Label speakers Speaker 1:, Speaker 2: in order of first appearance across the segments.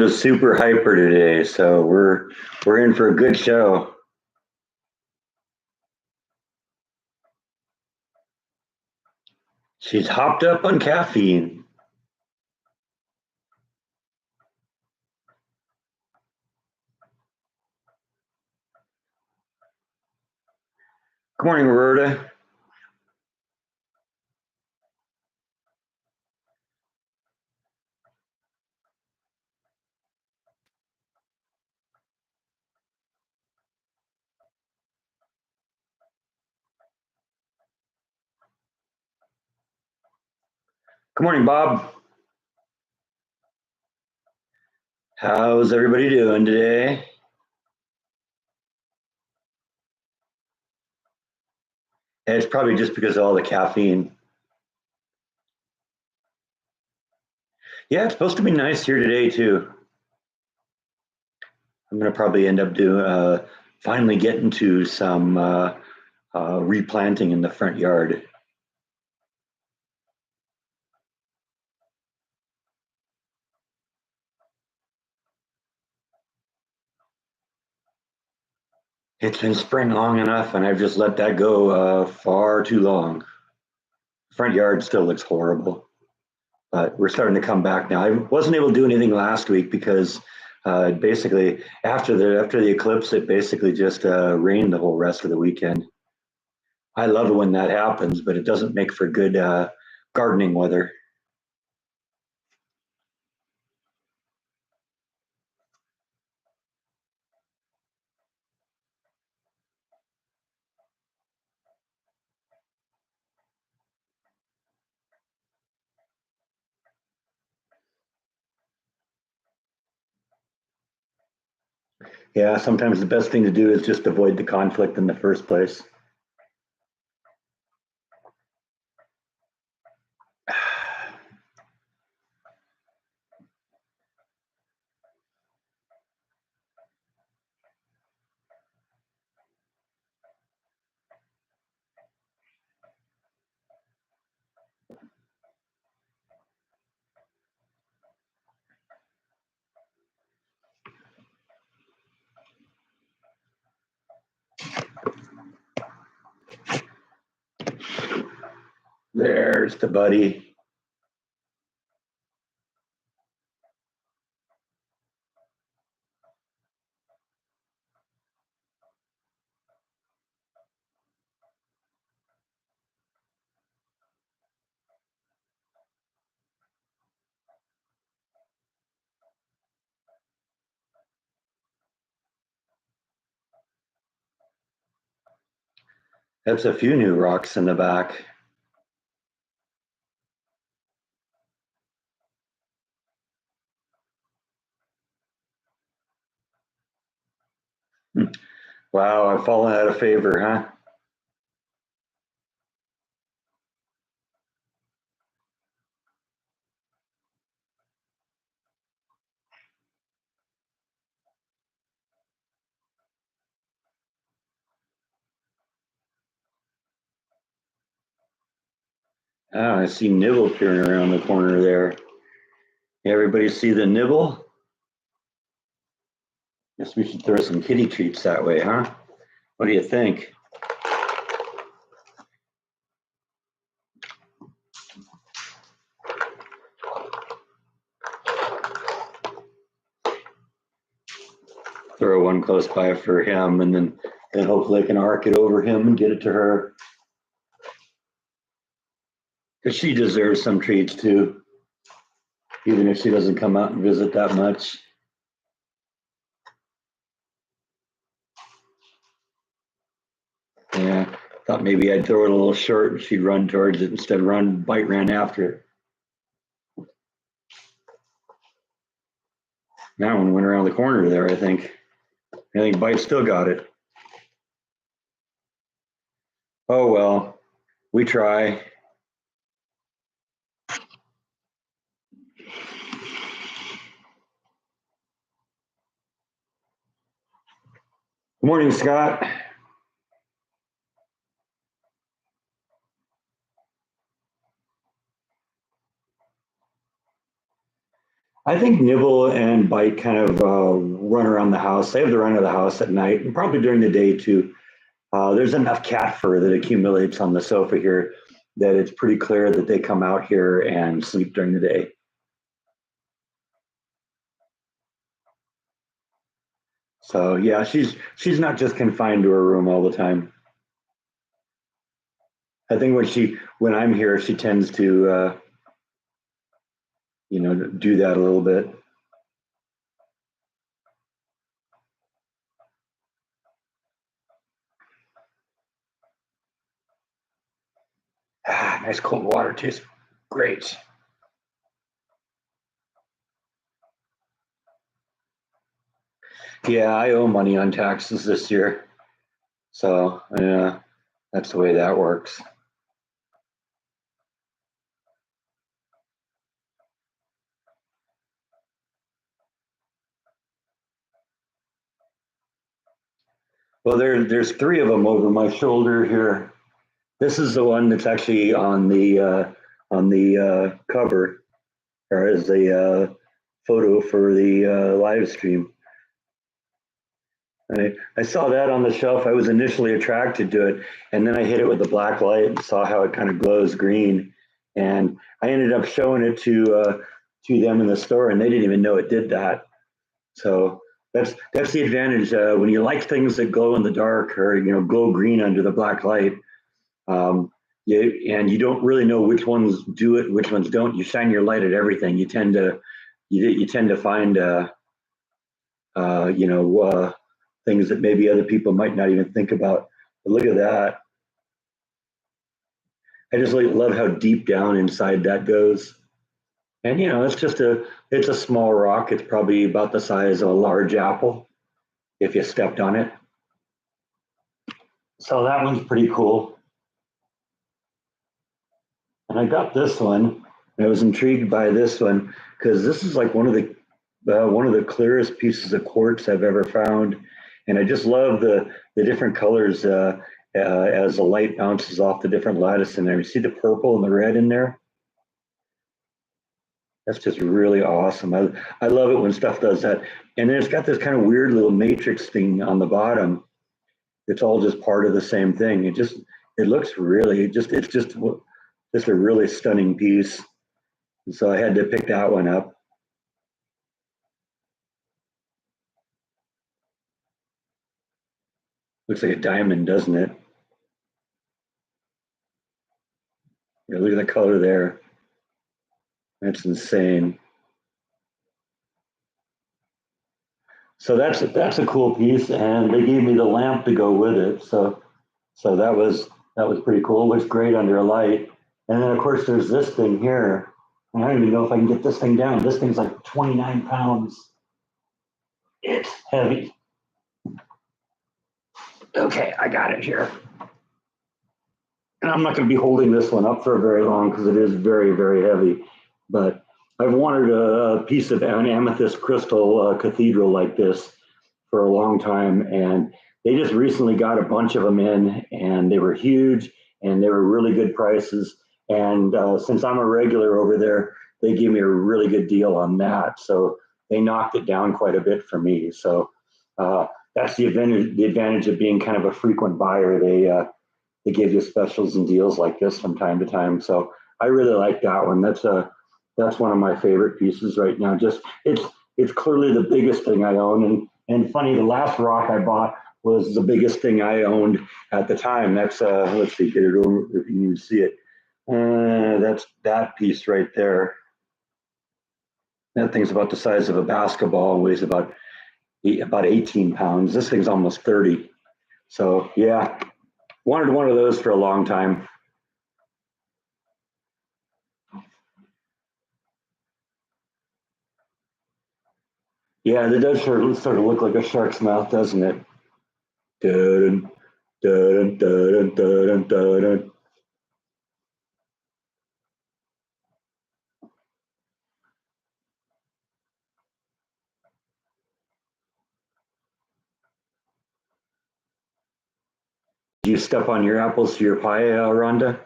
Speaker 1: Everyone is super hyper today, so we're in for a good show. She's hopped up on caffeine. Good morning, Roberta. Good morning, Bob. How's everybody doing today? And it's probably just because of all the caffeine. Yeah, it's supposed to be nice here today too. I'm gonna probably end up doing finally getting to some replanting in the front yard. It's been spring long enough, and I've just let that go far too long. Front yard still looks horrible, but we're starting to come back now. I wasn't able to do anything last week because basically after the eclipse, it basically just rained the whole rest of the weekend. I love it when that happens, but it doesn't make for good gardening weather. Yeah, sometimes the best thing to do is just avoid the conflict in the first place. There's the buddy. That's a few new rocks in the back. Wow, I've fallen out of favor, huh? Oh, I see Nibble peering around the corner there. Everybody see the Nibble? Guess we should throw some kitty treats that way, huh? What do you think? Throw one close by for him, and then hopefully I can arc it over him and get it to her. Because she deserves some treats too, even if she doesn't come out and visit that much. Yeah, thought maybe I'd throw it a little short and she'd run towards it instead of Bite ran after it. That one went around the corner there, I think. I think Bite still got it. Oh well, we try. Good morning, Scott. I think nibble and bite kind of run around the house. They have the run of the house at night and probably during the day too. There's enough cat fur that accumulates on the sofa here that it's pretty clear that they come out here and sleep during the day. So yeah, she's not just confined to her room all the time. I think when I'm here, she tends to do that a little bit. Nice cold water tastes great. Yeah, I owe money on taxes this year, so yeah, that's the way that works. Well, there's three of them over my shoulder here. This is the one that's actually on the cover, or as the photo for the live stream. I saw that on the shelf. I was initially attracted to it, and then I hit it with the black light and saw how it kind of glows green. And I ended up showing it to them in the store, and they didn't even know it did that. So that's the advantage when you like things that glow in the dark or glow green under the black light. Um, and you don't really know which ones do it, which ones don't. You shine your light at everything. You tend to find uh, you know uh, things that maybe other people might not even think about. But look at that. I just love how deep down inside that goes. And it's a small rock. It's probably about the size of a large apple if you stepped on it. So that one's pretty cool. And I got this one. And I was intrigued by this one because this is like one of the clearest pieces of quartz I've ever found. And I just love the different colors as the light bounces off the different lattice in there. You see the purple and the red in there? That's just really awesome. I love it when stuff does that. And then it's got this kind of weird little matrix thing on the bottom. It's all just part of the same thing. It looks really it's just a really stunning piece. So I had to pick that one up. Looks like a diamond, doesn't it? Yeah, look at the color there. That's insane. So that's a cool piece, and they gave me the lamp to go with it. So that was pretty cool. Looks great under a light. And then of course there's this thing here. And I don't even know if I can get this thing down. This thing's like 29 pounds. It's heavy. Okay, I got it here. And I'm not going to be holding this one up for very long because it is very, very heavy. But I've wanted a piece of an amethyst crystal cathedral like this for a long time. And they just recently got a bunch of them in, and they were huge and they were really good prices. And since I'm a regular over there, they gave me a really good deal on that. So they knocked it down quite a bit for me. So that's the advantage of being kind of a frequent buyer. They give you specials and deals like this from time to time. So I really like that one. That's one of my favorite pieces right now. Just it's clearly the biggest thing I own. And funny, the last rock I bought was the biggest thing I owned at the time. That's let's see, get it over if you can see it. That's that piece right there. That thing's about the size of a basketball, weighs about 18 pounds. This thing's almost 30. So yeah, wanted one of those for a long time. Yeah, it does sort of look like a shark's mouth, doesn't it? Dun, dun, dun, dun, dun, dun. Do you step on your apples to your pie, Rhonda?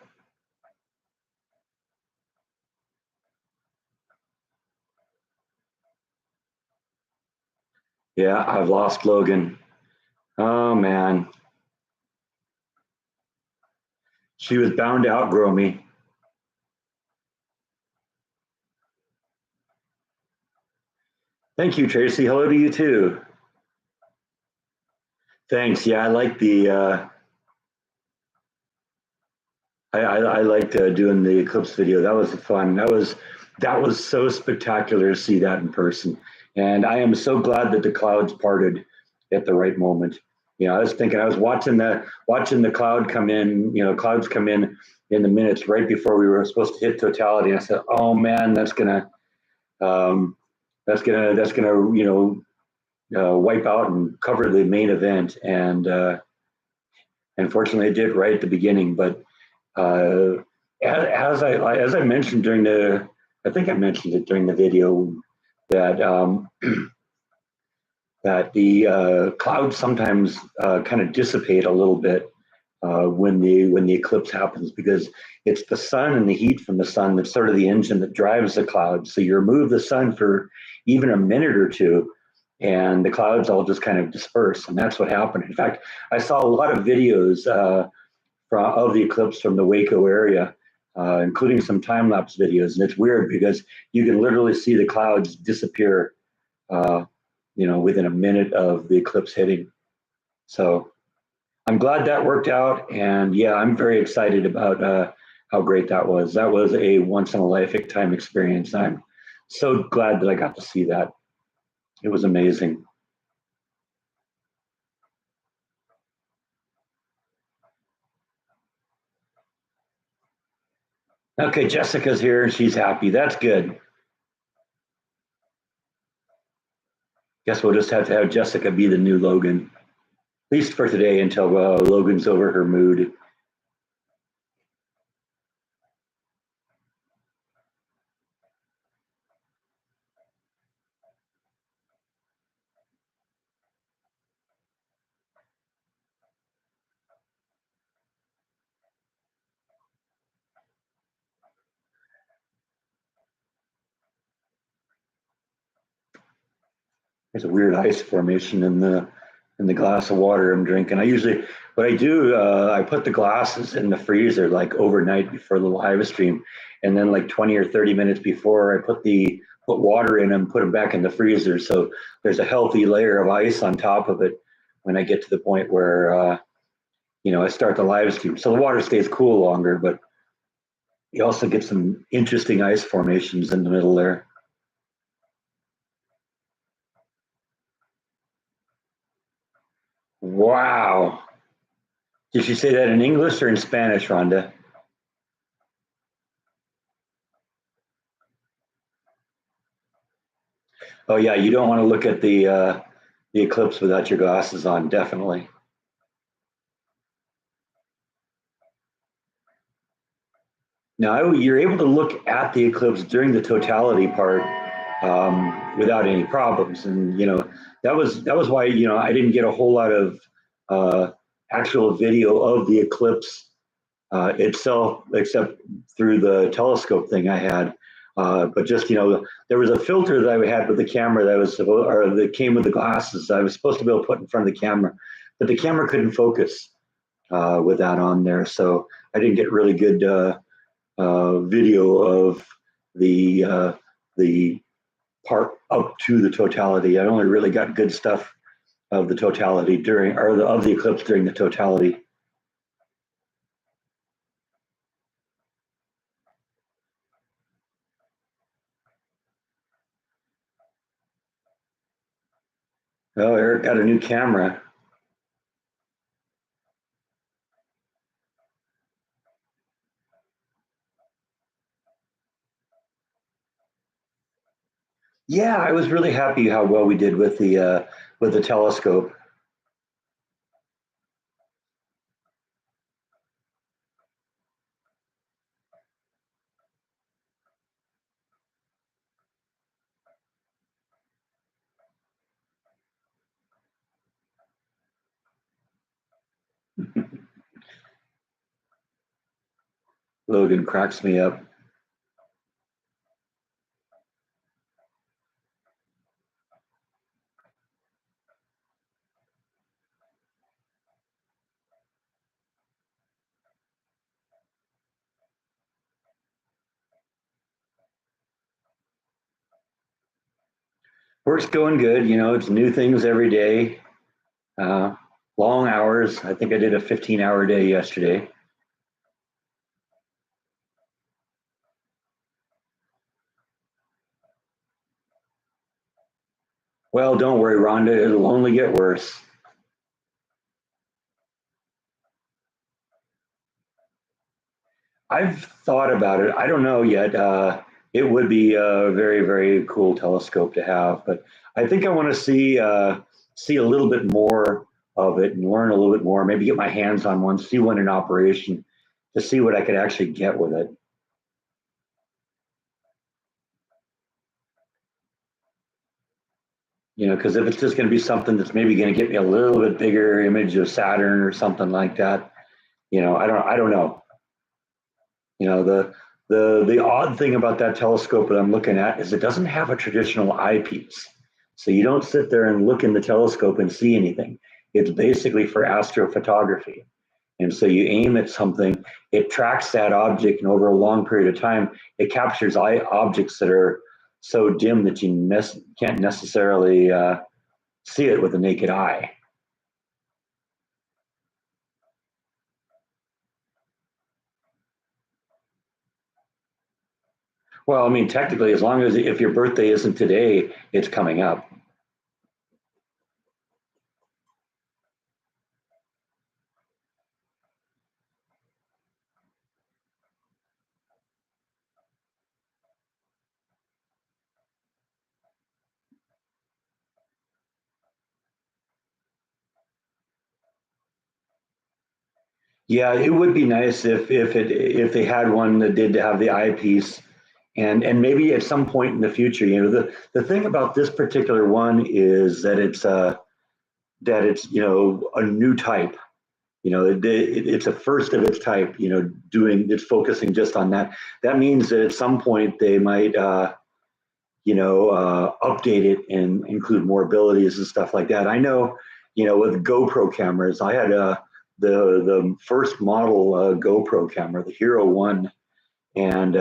Speaker 1: Yeah, I've lost Logan. Oh man, she was bound to outgrow me. Thank you, Tracy. Hello to you too. Thanks. Yeah, I like the I liked doing the eclipse video. That was fun. That was so spectacular to see that in person. And I am so glad that the clouds parted at the right moment. You know, I was thinking I was watching the cloud come in. You know, clouds come in the minutes right before we were supposed to hit totality. And I said, "Oh man, um, that's gonna wipe out and cover the main event." And unfortunately, it did right at the beginning, but uh, as I mentioned I think I mentioned it during the video that that the clouds sometimes kind of dissipate a little bit when the eclipse happens because it's the sun and the heat from the sun that's sort of the engine that drives the clouds. So you remove the sun for even a minute or two, and the clouds all just kind of disperse, and that's what happened. In fact, I saw a lot of videos of the eclipse from the Waco area, including some time lapse videos. And it's weird because you can literally see the clouds disappear, uh, within a minute of the eclipse hitting. So I'm glad that worked out. And yeah, I'm very excited about how great that was. That was a once in a lifetime experience. I'm so glad that I got to see that. It was amazing. Okay, Jessica's here and she's happy. That's good. Guess we'll just have to have Jessica be the new Logan, at least for today until Logan's over her mood. There's a weird ice formation in the glass of water I'm drinking. What I do, I put the glasses in the freezer like overnight before the live stream, and then like 20 or 30 minutes before, I put water in them, put them back in the freezer, so there's a healthy layer of ice on top of it when I get to the point where I start the live stream. So the water stays cool longer, but you also get some interesting ice formations in the middle there. Wow. Did she say that in English or in Spanish, Rhonda? Oh yeah, you don't want to look at the eclipse without your glasses on, definitely. Now you're able to look at the eclipse during the totality part without any problems, and that was why I didn't get a whole lot of uh, actual video of the eclipse itself, except through the telescope thing I had. But just there was a filter that I had with the camera or that came with the glasses. I was supposed to be able to put in front of the camera, but the camera couldn't focus with that on there, so I didn't get really good video of the part up to the totality. I only really got good stuff of the totality of the eclipse during the totality. Oh, Eric got a new camera. Yeah, I was really happy how well we did with the telescope. Logan cracks me up. Work's going good. You know, it's new things every day. Uh, Long hours. I think I did a 15-hour day yesterday. Well, don't worry, Rhonda. It'll only get worse. I've thought about it. I don't know yet. It would be a very, very cool telescope to have, but I think I want to see a little bit more of it and learn a little bit more. Maybe get my hands on one, see one in operation, to see what I could actually get with it. You know, because if it's just going to be something that's maybe going to get me a little bit bigger image of Saturn or something like that, I don't know. You know, the odd thing about that telescope that I'm looking at is it doesn't have a traditional eyepiece. So you don't sit there and look in the telescope and see anything. It's basically for astrophotography. And so you aim at something, it tracks that object, and over a long period of time, it captures objects that are so dim that you can't necessarily see it with the naked eye. Well, I mean, technically, as long as if your birthday isn't today, it's coming up. Yeah, it would be nice if they had one that did have the eyepiece, and maybe at some point in the future. You know, the thing about this particular one is that it's a new type. You know, it's a first of its type. You know, doing it's focusing just on that. That means that at some point they might update it and include more abilities and stuff like that. I know, with GoPro cameras, I had the first model GoPro camera, the Hero One, and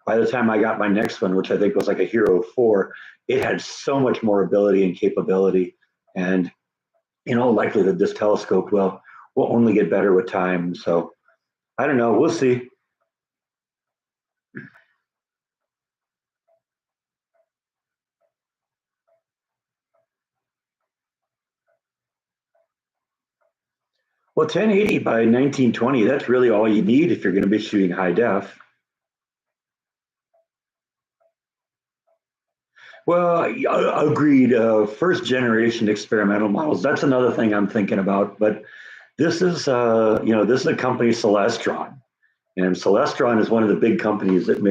Speaker 1: by the time I got my next one, which I think was like a Hero 4, it had so much more ability and capability. And in all likelihood, this telescope will only get better with time. So I don't know. We'll see. Well, 1080 by 1920, that's really all you need if you're going to be shooting high def. Well, agreed. First generation experimental models. That's another thing I'm thinking about. But this is a company, Celestron, and Celestron is one of the big companies that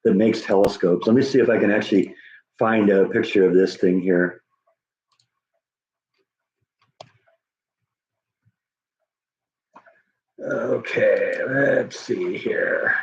Speaker 1: makes telescopes. Let me see if I can actually find a picture of this thing here. Okay, let's see here.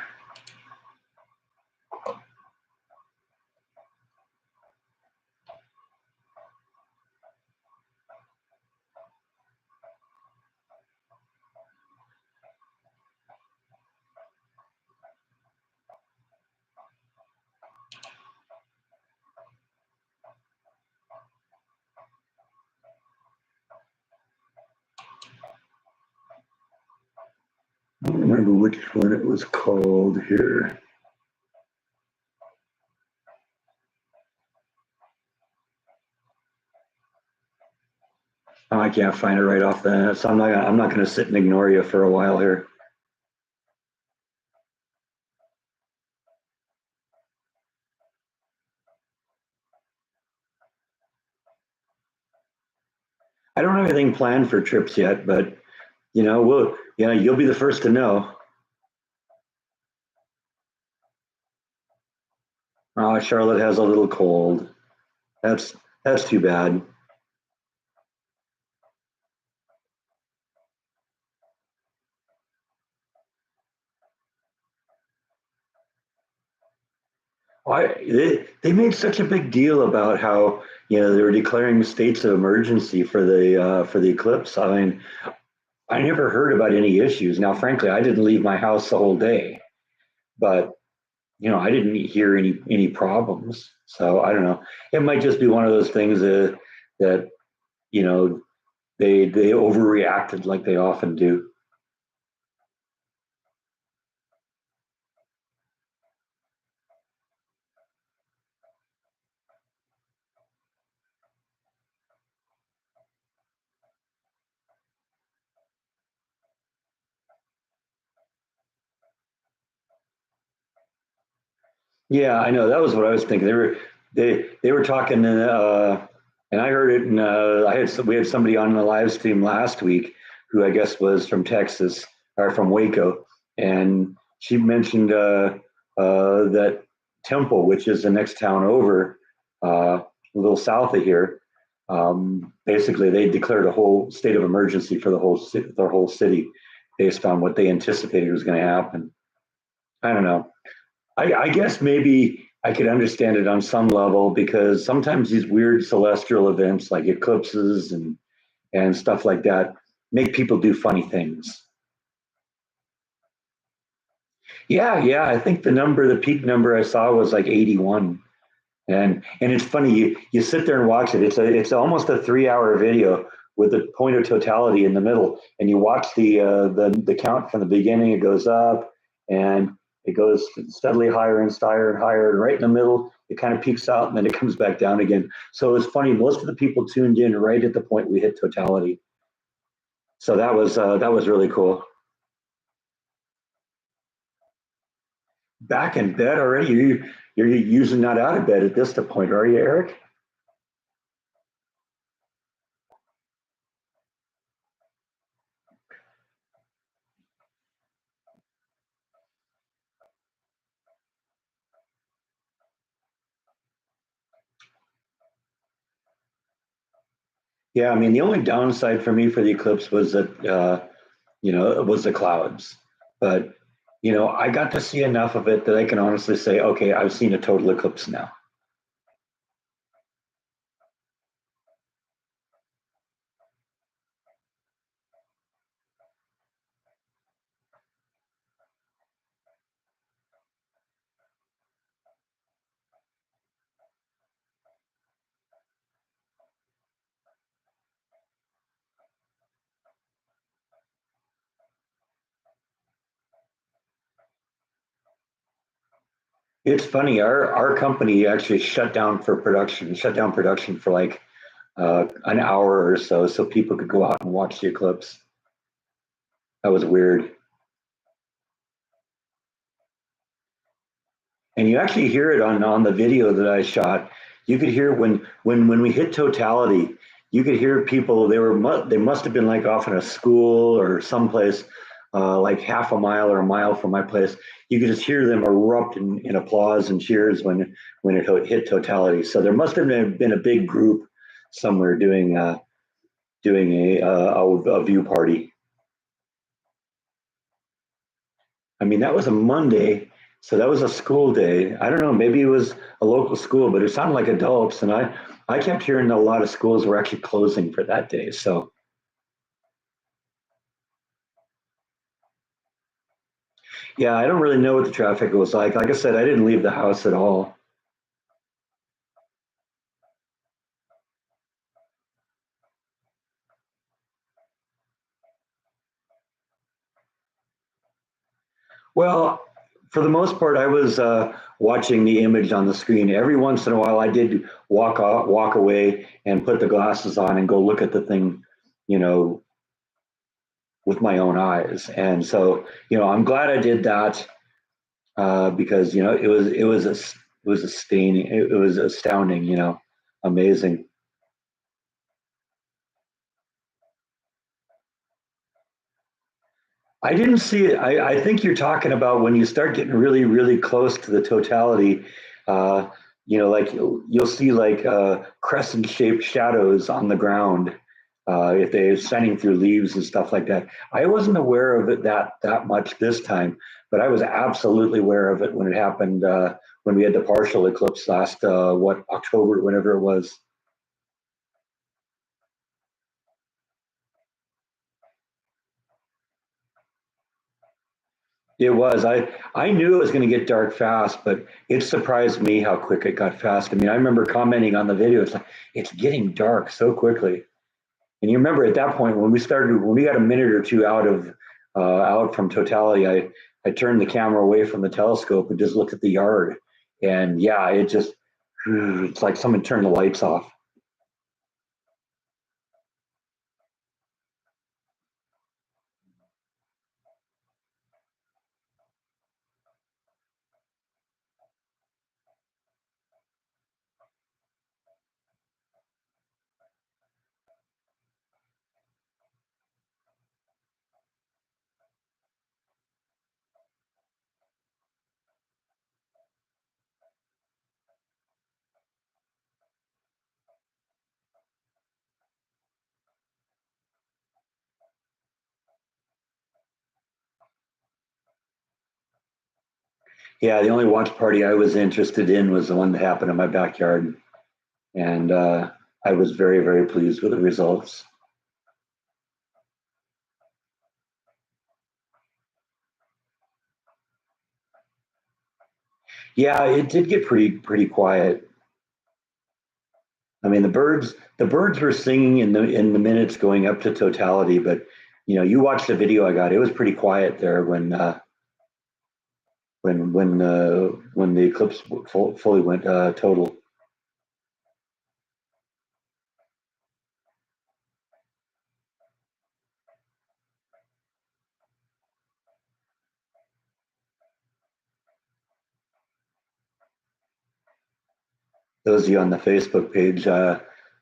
Speaker 1: I don't remember which one it was called here. Oh, I can't find it right off the. So I'm not going to sit and ignore you for a while here. I don't have anything planned for trips yet, but you'll be the first to know. Oh, Charlotte has a little cold. That's that's too bad. They made such a big deal about how they were declaring states of emergency for the eclipse. I mean, I never heard about any issues. Now, frankly, I didn't leave my house the whole day, but I didn't hear any problems. So I don't know. It might just be one of those things that you know they overreacted like they often do. Yeah, I know. That was what I was thinking. They were talking, and I heard it. And we had somebody on the live stream last week who I guess was from Texas or from Waco, and she mentioned that Temple, which is the next town over, a little south of here. Basically, they declared a whole state of emergency for their whole city based on what they anticipated was going to happen. I don't know. I guess maybe I could understand it on some level because sometimes these weird celestial events like eclipses and stuff like that make people do funny things. Yeah, yeah. I think the peak number I saw was like 81. And it's funny, you sit there and watch it. It's almost a 3 hour video with the point of totality in the middle, and you watch the count from the beginning. It goes up, and it goes steadily higher and higher and higher, and right in the middle, it kind of peaks out, and then it comes back down again. So it's funny. Most of the people tuned in right at the point we hit totality. So that was really cool. Back in bed already? You're usually not out of bed at this point, are you, Eric? Yeah, I mean, the only downside for me for the eclipse was that it was the clouds. But I got to see enough of it that I can honestly say, okay, I've seen a total eclipse now. It's funny. Our company actually shut down production for like an hour or so, so people could go out and watch the eclipse. That was weird. And you actually hear it on the video that I shot. You could hear when we hit totality. You could hear people. They must have been like off in a school or someplace, like half a mile or a mile from my place. You could just hear them erupt in applause and cheers when it hit totality. So there must have been a big group somewhere doing a view party. I mean, that was a Monday, so that was a school day. I don't know, maybe it was a local school, but it sounded like adults, and I kept hearing that a lot of schools were actually closing for that day. So yeah, I don't really know what the traffic was like. Like I said, I didn't leave the house at all. Well, for the most part, I was watching the image on the screen. Every once in a while, I did walk away, and put the glasses on and go look at the thing, you know, with my own eyes. And so, I'm glad I did that because it was a stain. It was astounding. Amazing. I didn't see it. I think you're talking about when you start getting really, really close to the totality. Uh, like you'll see like crescent-shaped shadows on the ground if they're shining through leaves and stuff like that. I wasn't aware of it that much this time, but I was absolutely aware of it when it happened when we had the partial eclipse last October, whenever it was. It was. I knew it was going to get dark fast, but it surprised me how quick it got fast. I mean, I remember commenting on the video. It's like it's getting dark so quickly. And you remember at that point when we got a minute or two out from totality, I turned the camera away from the telescope and just looked at the yard. And yeah, it just it's like someone turned the lights off. Yeah, the only watch party I was interested in was the one that happened in my backyard, and I was very, very pleased with the results. Yeah, it did get pretty quiet. I mean, the birds were singing in the minutes going up to totality, but you watched the video I got. It was pretty quiet there when the eclipse fully went total. Those of you on the Facebook page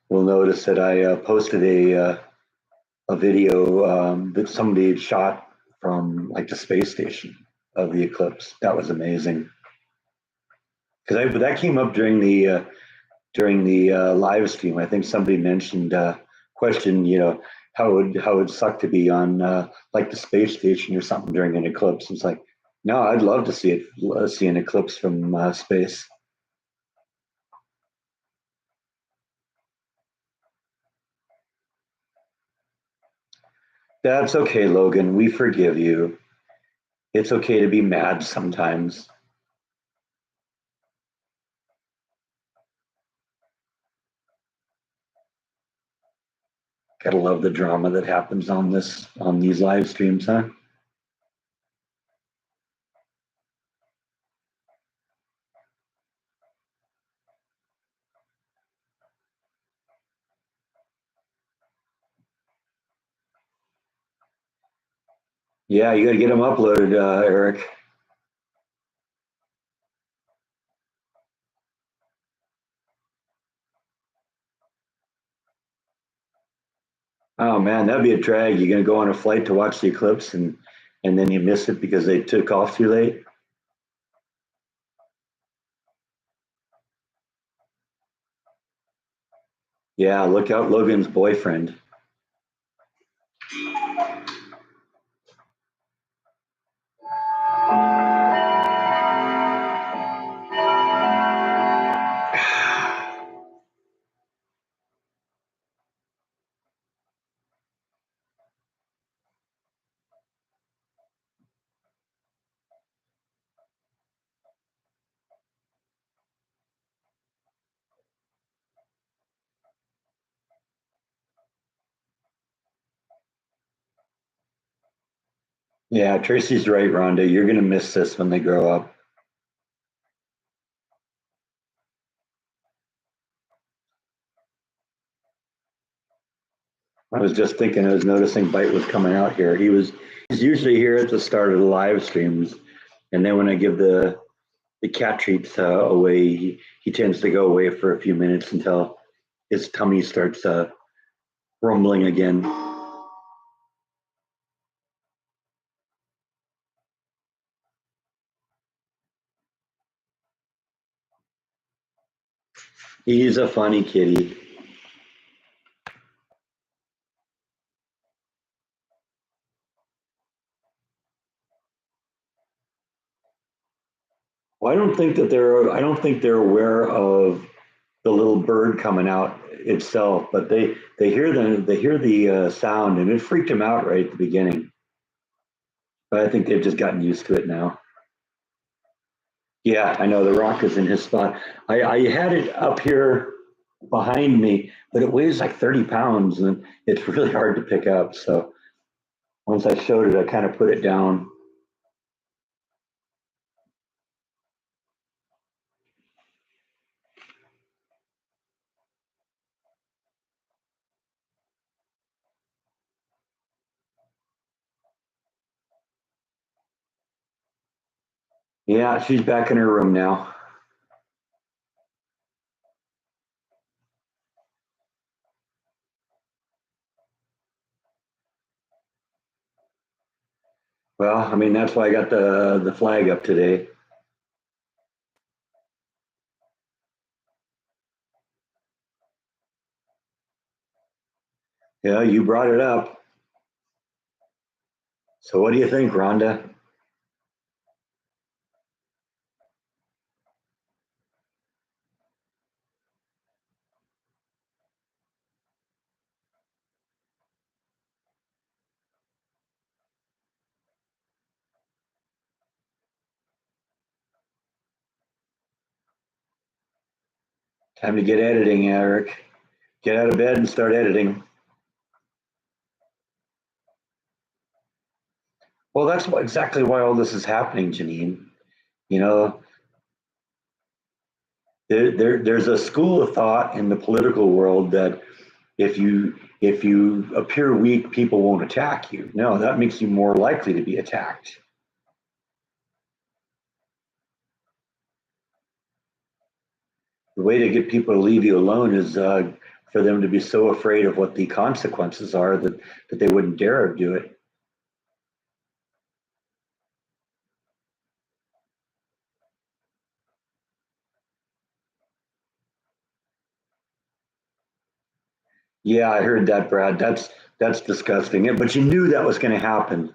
Speaker 1: will notice that I posted a video that somebody had shot from like the space station of the eclipse. That was amazing because that came up during the live stream. I think somebody mentioned questioned how it would suck to be on like the space station or something during an eclipse. It's like no, I'd love to see an eclipse from space. That's okay, Logan. We forgive you. It's okay to be mad sometimes. Gotta love the drama that happens on these live streams, huh? Yeah, you got to get them uploaded, Eric. Oh man, that'd be a drag. You're gonna go on a flight to watch the eclipse and then you miss it because they took off too late. Yeah, look out, Logan's boyfriend. Yeah, Tracy's right, Rhonda. You're gonna miss this when they grow up. I was just thinking, I was noticing Bite was coming out here. He's usually here at the start of the live streams, and then when I give the cat treats away, he tends to go away for a few minutes until his tummy starts rumbling again. He's a funny kitty. Well, I don't think they're aware of the little bird coming out itself, but they hear the sound, and it freaked them out right at the beginning. But I think they've just gotten used to it now. Yeah, I know the rock is in his spot. I had it up here behind me, but it weighs like 30 pounds and it's really hard to pick up. So once I showed it, I kind of put it down. Yeah, she's back in her room now. Well, I mean, that's why I got the flag up today. Yeah, you brought it up. So what do you think, Rhonda? Time to get editing, Eric. Get out of bed and start editing. Well, that's exactly why all this is happening, Janine. You know, there's a school of thought in the political world that if you appear weak, people won't attack you. No, that makes you more likely to be attacked. The way to get people to leave you alone is for them to be so afraid of what the consequences are that they wouldn't dare do it. Yeah, I heard that, Brad. That's disgusting. But you knew that was going to happen.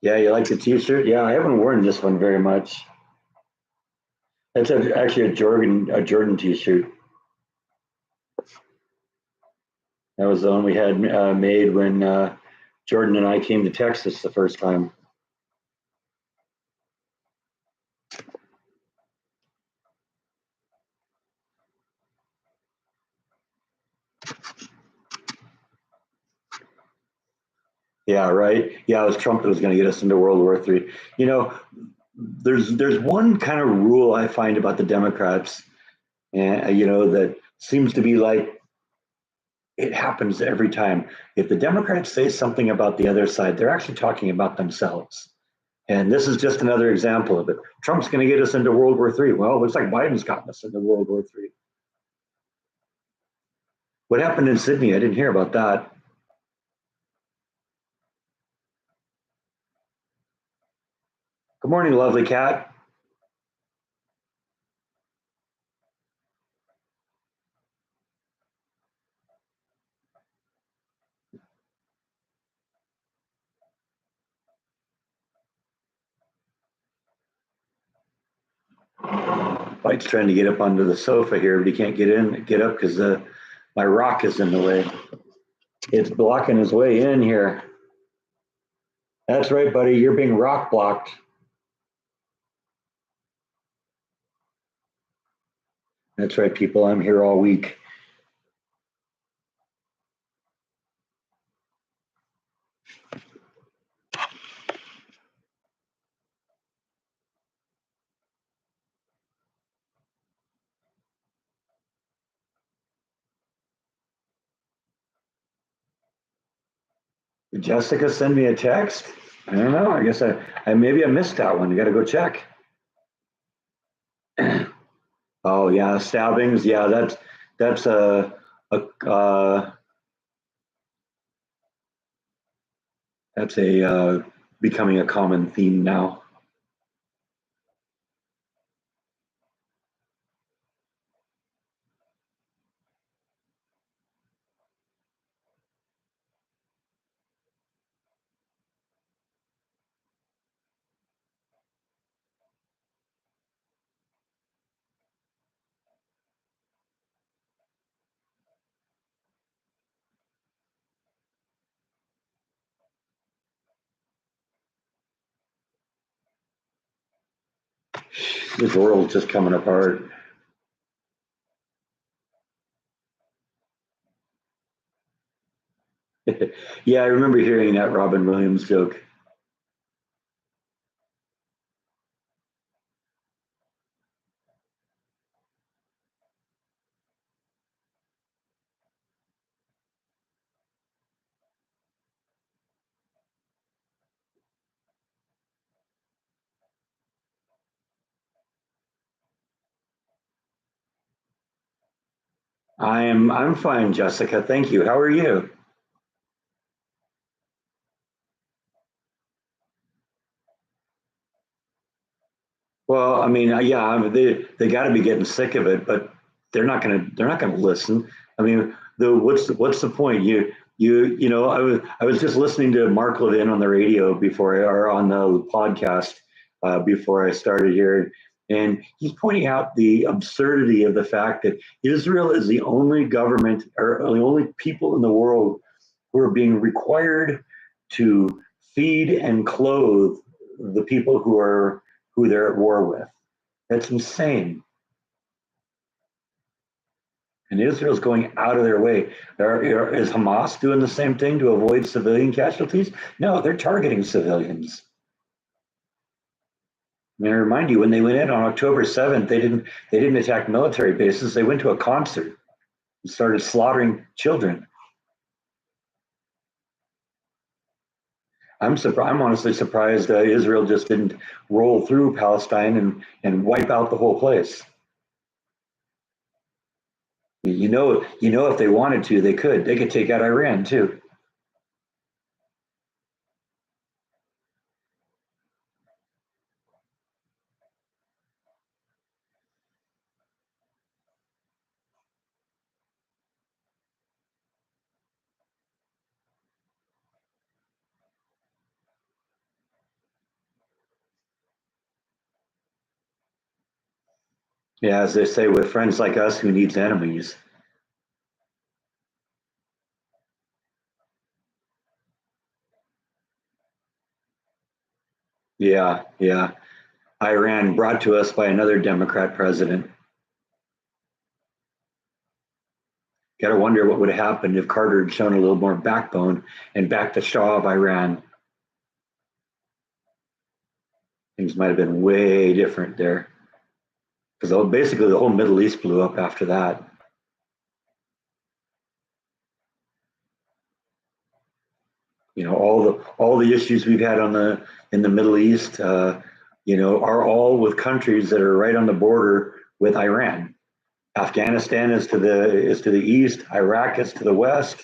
Speaker 1: Yeah, you like the T-shirt? Yeah, I haven't worn this one very much. That's actually a Jordan T-shirt. That was the one we had made when Jordan and I came to Texas the first time. Yeah, right. Yeah, it was Trump that was going to get us into World War III. You know, there's one kind of rule I find about the Democrats, and that seems to be like it happens every time. If the Democrats say something about the other side, they're actually talking about themselves. And this is just another example of it. Trump's going to get us into World War III. Well, it looks like Biden's gotten us into World War III. What happened in Sydney? I didn't hear about that. Good morning, lovely cat. Mike's trying to get up onto the sofa here, but he can't get up because my rock is in the way. It's blocking his way in here. That's right, buddy. You're being rock blocked. That's right, people. I'm here all week. Did Jessica send me a text? I don't know. I guess I maybe I missed that one. You got to go check. Oh yeah, stabbings. Yeah, that's that's a becoming a common theme now. This world's just coming apart. Yeah, I remember hearing that Robin Williams joke. I'm fine, Jessica. Thank you. How are you? Well, I mean, yeah, they got to be getting sick of it, but they're not gonna listen. I mean, what's the point? I was just listening to Mark Levin on the radio or on the podcast before I started here, and he's pointing out the absurdity of the fact that Israel is the only government or the only people in the world who are being required to feed and clothe the people who they're at war with. That's insane. And Israel's going out of their way. Is Hamas doing the same thing to avoid civilian casualties? No, they're targeting civilians. I mean, I remind you, when they went in on October 7th, they didn't attack military bases. They went to a concert and started slaughtering children. I'm honestly surprised Israel just didn't roll through Palestine and wipe out the whole place. If they wanted to, they could. They could take out Iran too. Yeah, as they say, with friends like us, who needs enemies? Yeah, yeah. Iran brought to us by another Democrat president. Got to wonder what would have happened if Carter had shown a little more backbone and backed the Shah of Iran. Things might have been way different there because basically the whole Middle East blew up after that. All the issues we've had in the Middle East, are all with countries that are right on the border with Iran. Afghanistan is to the east. Iraq is to the west.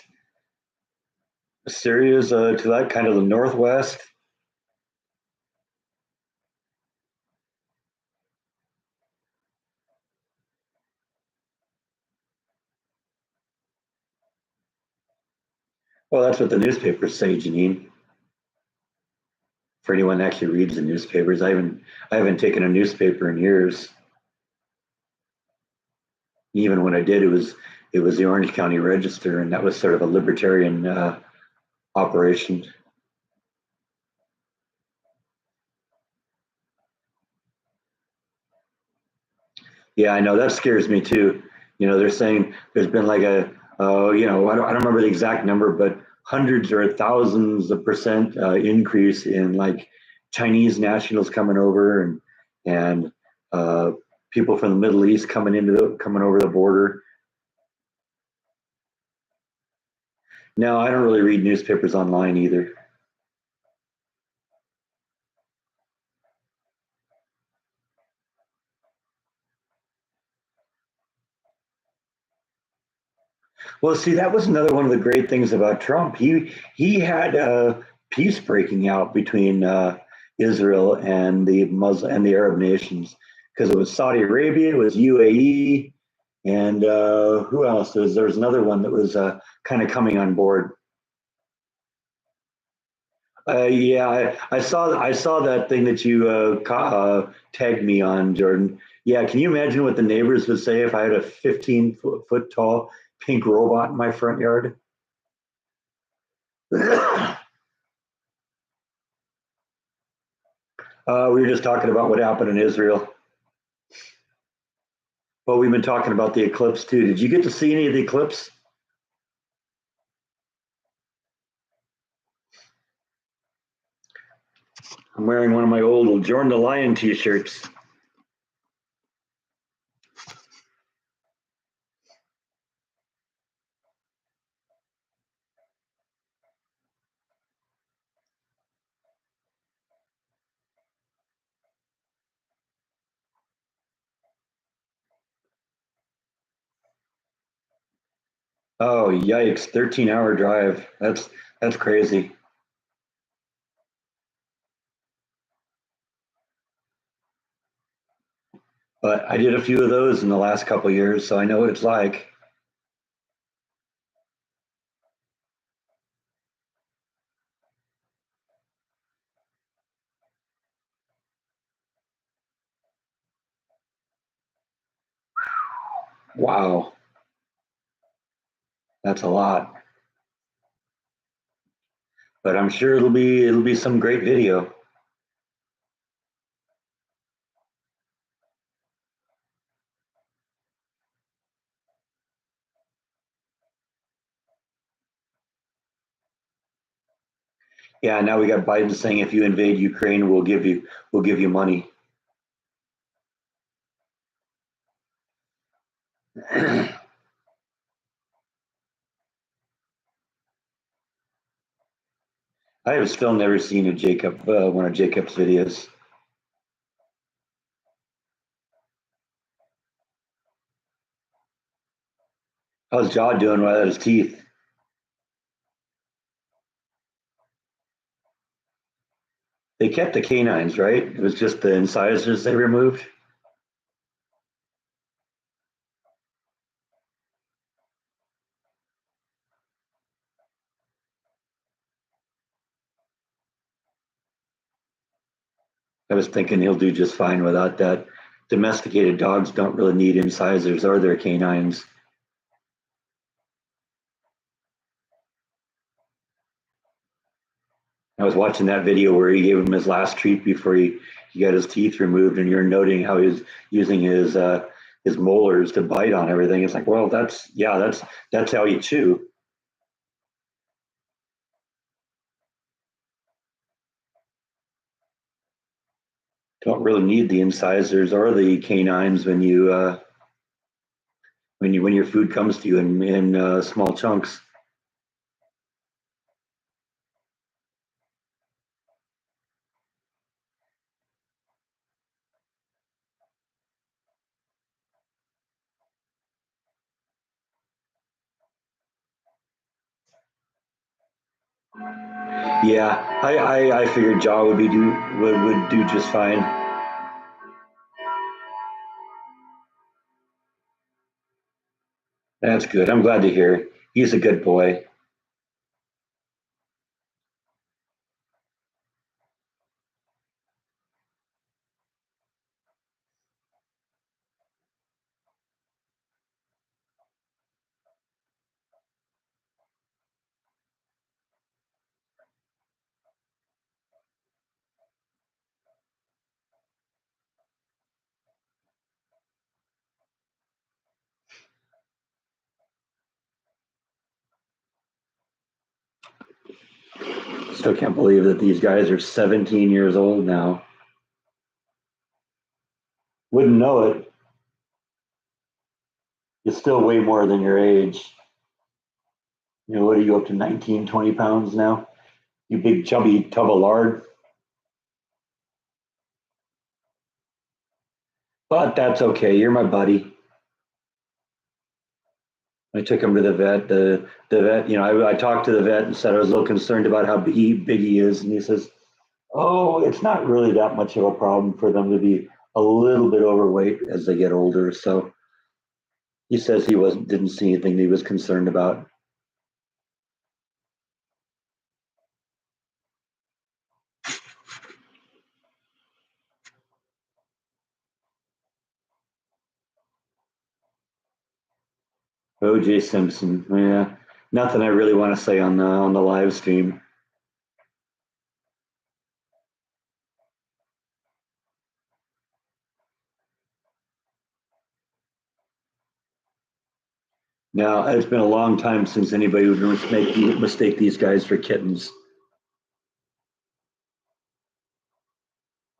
Speaker 1: Syria is to that kind of the northwest. Well, that's what the newspapers say, Janine. For anyone that actually reads the newspapers, I haven't taken a newspaper in years. Even when I did, it was the Orange County Register, and that was sort of a libertarian operation. Yeah, I know that scares me too. They're saying there's been like I don't remember the exact number, but hundreds or thousands of percent increase in like Chinese nationals coming over and uh, people from the Middle East coming over the border. No, I don't really read newspapers online either. Well, see, that was another one of the great things about Trump. He had peace breaking out between Israel and the Muslim and the Arab nations because it was Saudi Arabia, it was UAE, and who else? There was another one that was kind of coming on board. Yeah, I saw that thing that you tagged me on, Jordan. Yeah, can you imagine what the neighbors would say if I had a 15 foot tall pink robot in my front yard? We were just talking about what happened in Israel. Well, we've been talking about the eclipse too. Did you get to see any of the eclipse? I'm wearing one of my old Jordan the Lion t-shirts. Oh, yikes. 13-hour drive. That's crazy. But I did a few of those in the last couple of years, so I know what it's like. Wow, that's a lot. But I'm sure it'll be some great video. Yeah, now we got Biden saying if you invade Ukraine, we'll give you money. I have still never seen one of Jacob's videos. How's Jaw doing without his teeth? They kept the canines, right? It was just the incisors they removed. I was thinking he'll do just fine without that. Domesticated dogs don't really need incisors or their canines. I was watching that video where he gave him his last treat before he got his teeth removed, and you're noting how he's using his molars to bite on everything. It's like, well, that's how you chew. Don't really need the incisors or the canines when your food comes to you in small chunks. Yeah, I figured Jaw would do just fine. That's good. I'm glad to hear. He's a good boy. Still can't believe that these guys are 17 years old now. Wouldn't know it. It's still way more than your age. What are you up to, 19, 20 pounds now? You big chubby tub of lard. But that's okay. You're my buddy. I took him to the vet. The vet, I talked to the vet and said I was a little concerned about how big he is, and he says, "Oh, it's not really that much of a problem for them to be a little bit overweight as they get older." So he says he wasn't didn't see anything he was concerned about. O.J. Simpson, yeah, nothing I really want to say on the live stream. Now, it's been a long time since anybody would mistake these guys for kittens.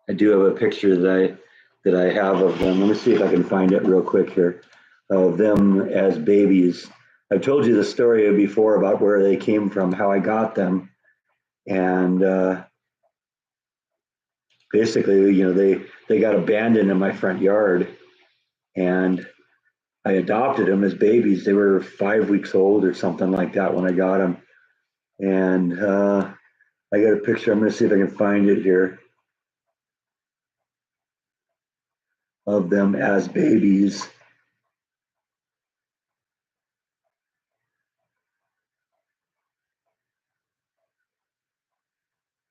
Speaker 1: I do have a picture that I have of them. Let me see if I can find it real quick here, of them as babies. I've told you the story before about where they came from, how I got them, and basically, they got abandoned in my front yard, and I adopted them as babies. They were 5 weeks old or something like that when I got them, and I got a picture. I'm going to see if I can find it here of them as babies.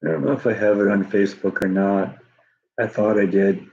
Speaker 1: I don't know if I have it on Facebook or not. I thought I did.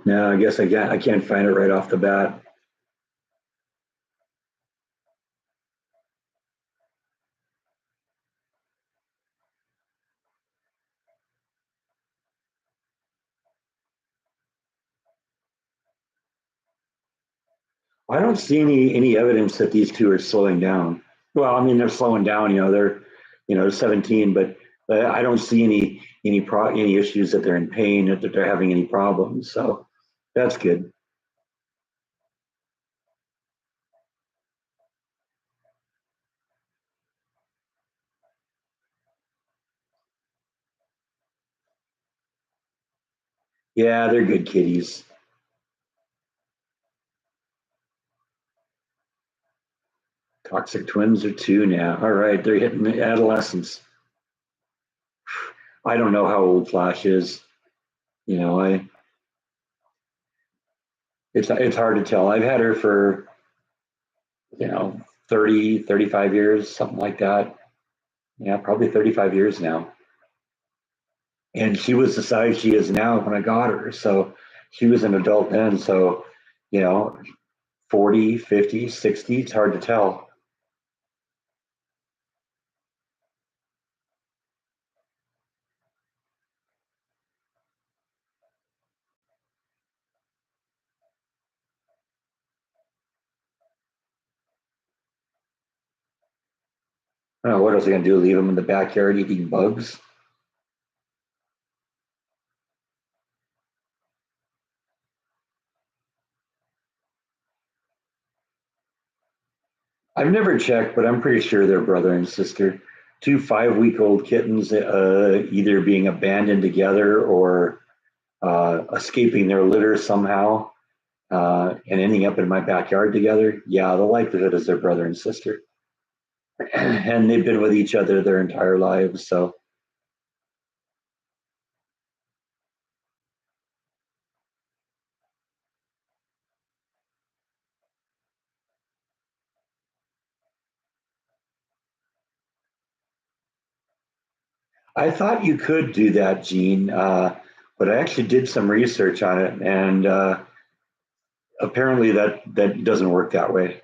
Speaker 1: No, I guess I can't find it right off the bat. I don't see any evidence that these two are slowing down. Well, I mean they're slowing down. They're 17, but I don't see any issues that they're in pain, that they're having any problems. So that's good. Yeah, they're good kitties. Toxic twins are two now. All right, they're hitting adolescence. I don't know how old Flash is. I it's hard to tell. I've had her for 30, 35 years, something like that. Yeah, probably 35 years now. And she was the size she is now when I got her. So she was an adult then. So, you know, 40, 50, 60, it's hard to tell. I don't know, what else are going to do? Leave them in the backyard eating bugs? I've never checked, but I'm pretty sure they're brother and sister. Two 5-week-old kittens, either being abandoned together or escaping their litter somehow and ending up in my backyard together. Yeah, the likelihood is they're brother and sister. And they've been with each other their entire lives. So I thought you could do that, Gene, but I actually did some research on it, and apparently that doesn't work that way.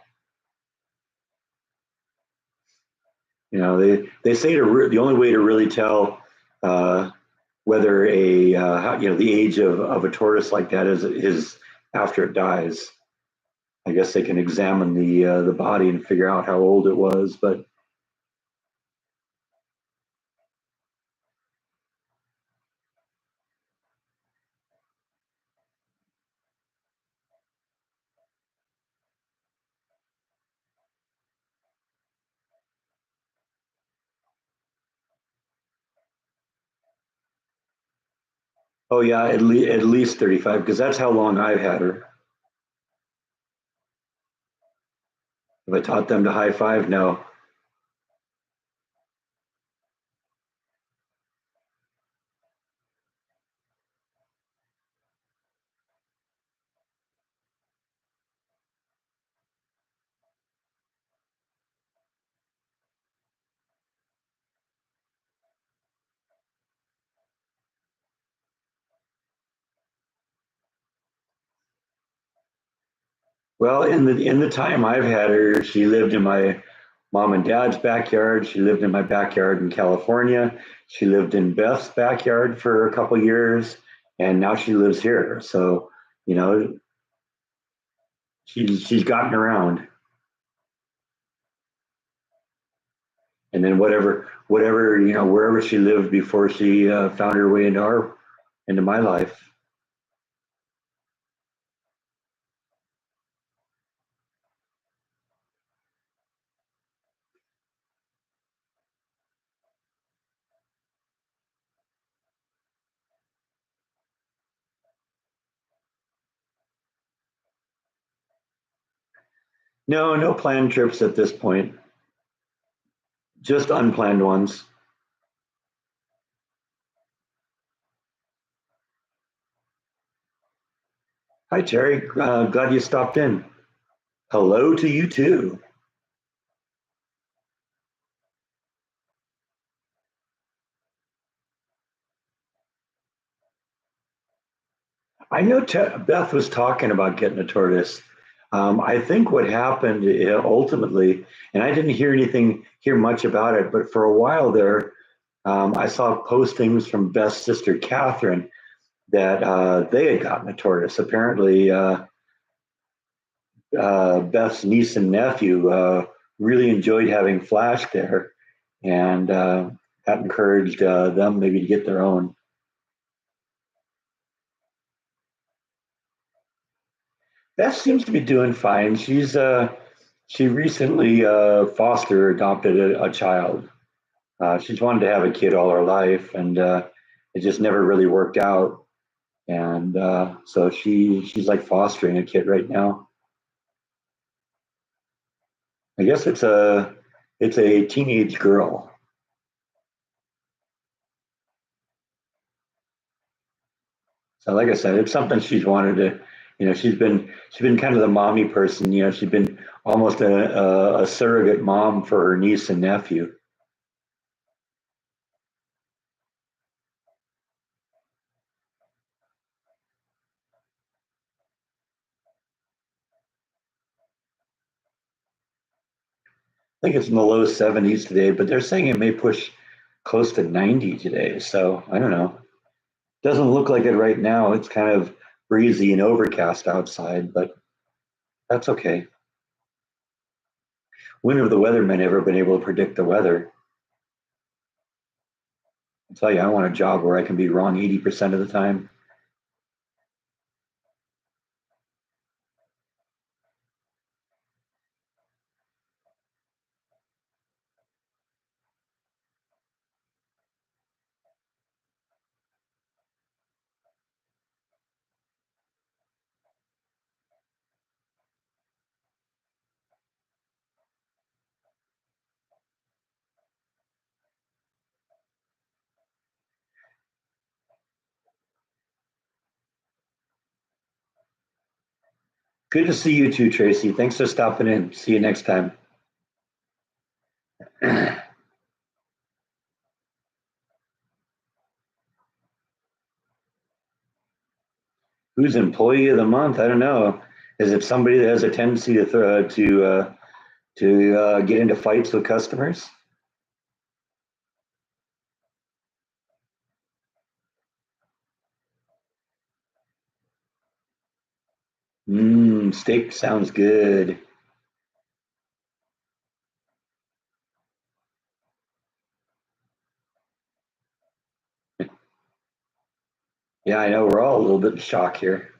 Speaker 1: They say the only way to really tell uh, whether the age of a tortoise like that is after it dies. I guess they can examine the body and figure out how old it was, but oh yeah, at least 35 because that's how long I've had her. Have I taught them to high five? No. Well, in the time I've had her, she lived in my mom and dad's backyard. She lived in my backyard in California. She lived in Beth's backyard for a couple years, and now she lives here. So, you know, she's gotten around. And then whatever wherever she lived before she found her way into my life. No, no planned trips at this point, just unplanned ones. Hi, Terry. Glad you stopped in. Hello to you too. I know Beth was talking about getting a tortoise. I think what happened ultimately, and I didn't hear much about it, but for a while there, I saw postings from Beth's sister Catherine that they had gotten a tortoise. Apparently, Beth's niece and nephew really enjoyed having Flash there, and that encouraged them maybe to get their own. Beth seems to be doing fine. She recently foster adopted a child. She's wanted to have a kid all her life, and it just never really worked out. And so she's like fostering a kid right now. I guess it's a teenage girl. So like I said, it's something she's wanted to. She's been kind of the mommy person. She's been almost a surrogate mom for her niece and nephew. I think it's in the low 70s today, but they're saying it may push close to 90 today. So I don't know. Doesn't look like it right now. It's kind of breezy and overcast outside, but that's okay. When have the weathermen ever been able to predict the weather? I tell you, I want a job where I can be wrong 80% of the time. Good to see you too, Tracy. Thanks for stopping in. See you next time. Who's employee of the month? I don't know. Is it somebody that has a tendency to get into fights with customers? Steak sounds good. Yeah, I know we're all a little bit in shock here.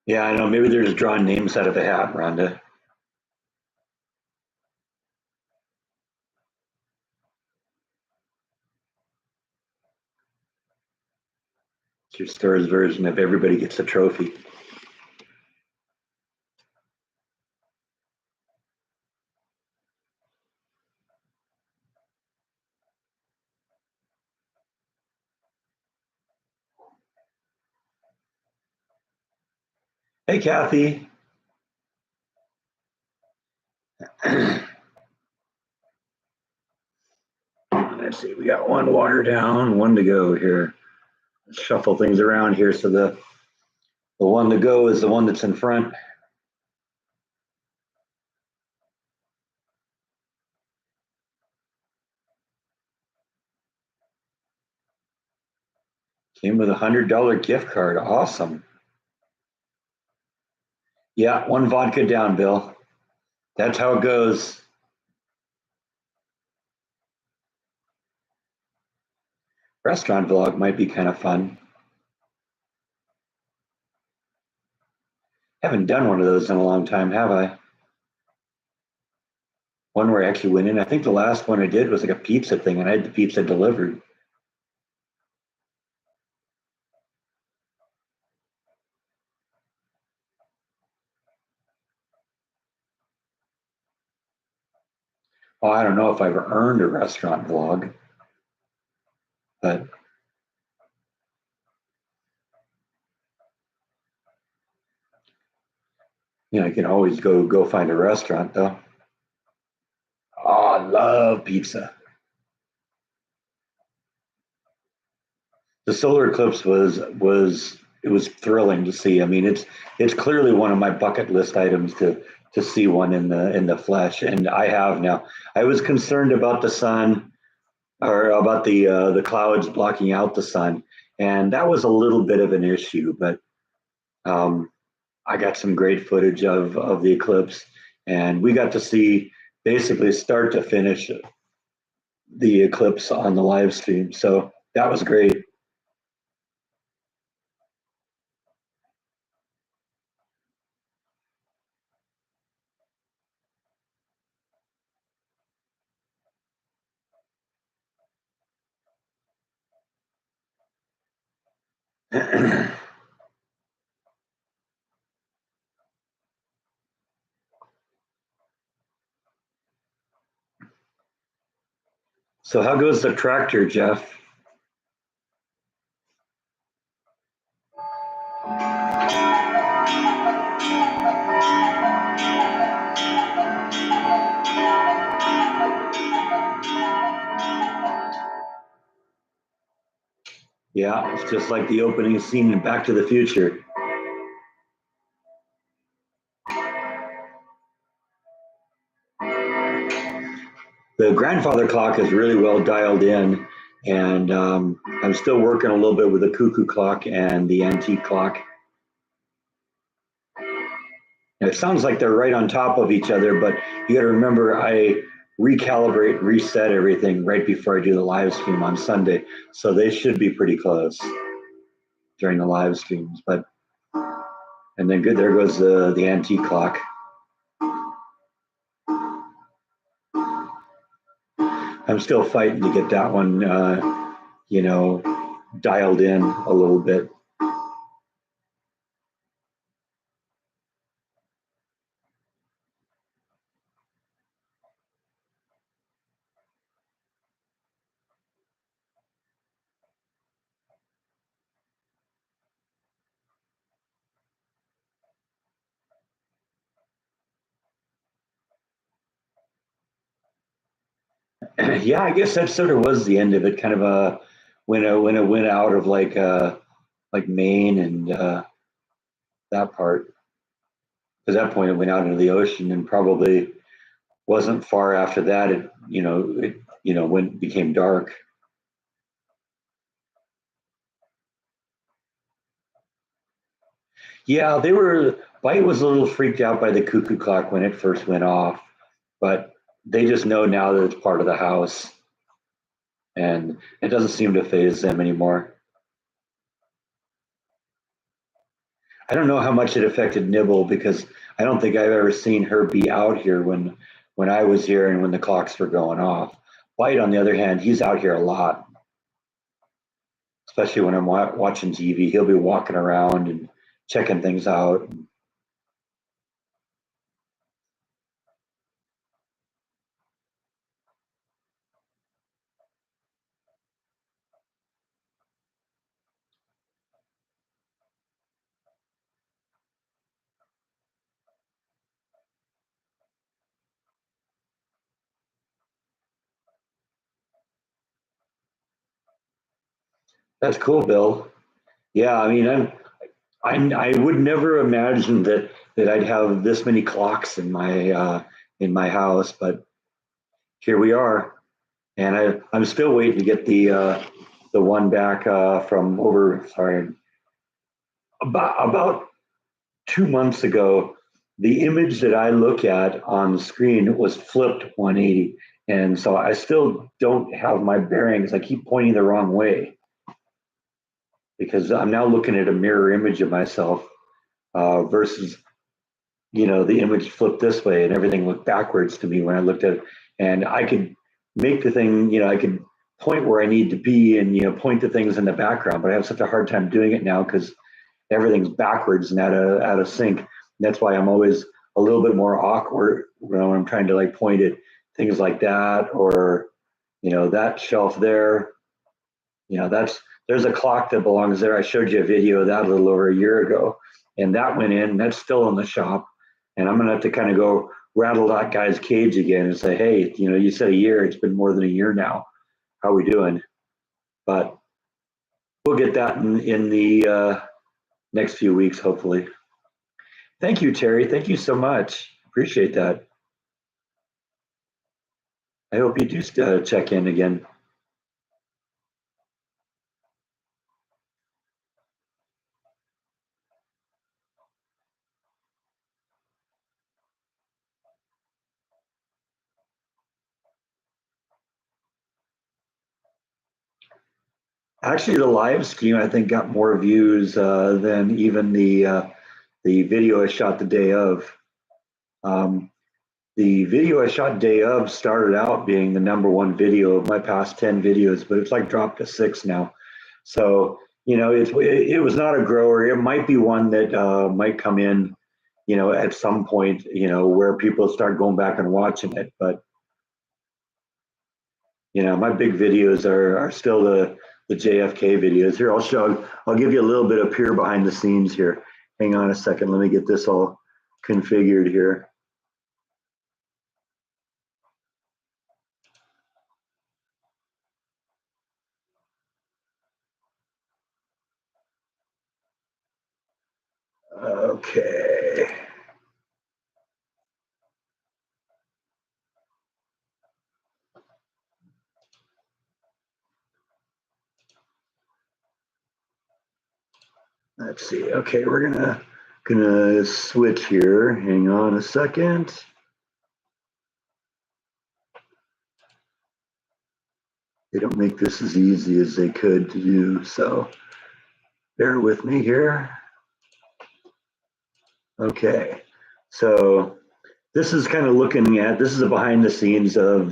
Speaker 1: Yeah, I know. Maybe they're just drawing names out of a hat, Rhonda. It's your store's version of everybody gets a trophy. Hey, Kathy. Let's see, we got one water down, one to go here. Let's shuffle things around here so the one to go is the one that's in front. Came with $100 gift card. Awesome. Yeah, one vodka down, Bill. That's how it goes. Restaurant vlog might be kind of fun. Haven't done one of those in a long time, have I? One where I actually went in. I think the last one I did was like a pizza thing, and I had the pizza delivered. Oh, I don't know if I've earned a restaurant vlog, but I can always go find a restaurant though. Oh, I love pizza. The solar eclipse was thrilling to see. I mean, it's clearly one of my bucket list items to see one in the flesh, and I have now. I was concerned about the sun or about the clouds blocking out the sun, and that was a little bit of an issue. But um, I got some great footage of the eclipse, and we got to see basically start to finish the eclipse on the live stream. So that was great. So how goes the tractor, Jeff? Yeah, it's just like the opening scene in Back to the Future. The grandfather clock is really well dialed in, and I'm still working a little bit with the cuckoo clock and the antique clock. And it sounds like they're right on top of each other, but you got to remember I recalibrate, reset everything right before I do the live stream on Sunday, so they should be pretty close during the live streams. But and then good, there goes the antique clock. I'm still fighting to get that one, dialed in a little bit. Yeah, I guess that sort of was the end of it. Kind of when it went out of like Maine and that part. At that point, it went out into the ocean, and probably wasn't far after that. It when became dark. Yeah, they were. Bite was a little freaked out by the cuckoo clock when it first went off, but they just know now that it's part of the house, and it doesn't seem to phase them anymore. I don't know how much it affected Nibble because I don't think I've ever seen her be out here when I was here and when the clocks were going off. White, on the other hand, he's out here a lot, especially when I'm watching TV. He'll be walking around and checking things out. That's cool, Bill. Yeah, I mean, I would never imagine that I'd have this many clocks in my house, but here we are. And I'm still waiting to get the one back from over. Sorry, about 2 months ago. The image that I look at on the screen was flipped 180, and so I still don't have my bearings. I keep pointing the wrong way because I'm now looking at a mirror image of myself versus the image flipped this way and everything looked backwards to me when I looked at it. And I could make the thing, I could point where I need to be and, point to things in the background, but I have such a hard time doing it now because everything's backwards and out of sync. And that's why I'm always a little bit more awkward when I'm trying to like point at things like that or, that shelf there, there's a clock that belongs there. I showed you a video of that a little over a year ago, and that went in. That's still in the shop, and I'm gonna have to kind of go rattle that guy's cage again and say, hey, you said a year. It's been more than a year now. How are we doing? But we'll get that in the next few weeks, hopefully. Thank you, Terry. Thank you so much. Appreciate that. I hope you do check in again. Actually, the live stream I think got more views than even the video I shot the day of. Um, the video I shot day of started out being the number one video of my past 10 videos, but it's like dropped to 6 now. So, it was not a grower. It might be one that might come in, at some point, where people start going back and watching it. But, my big videos are still the JFK videos. Here, I'll give you a little bit of peer behind the scenes here. Hang on a second. Let me get this all configured here. Okay. Let's see. Okay, we're gonna switch here. Hang on a second. They don't make this as easy as they could to do, so bear with me here. Okay, so this is kind of looking at, this is a behind the scenes of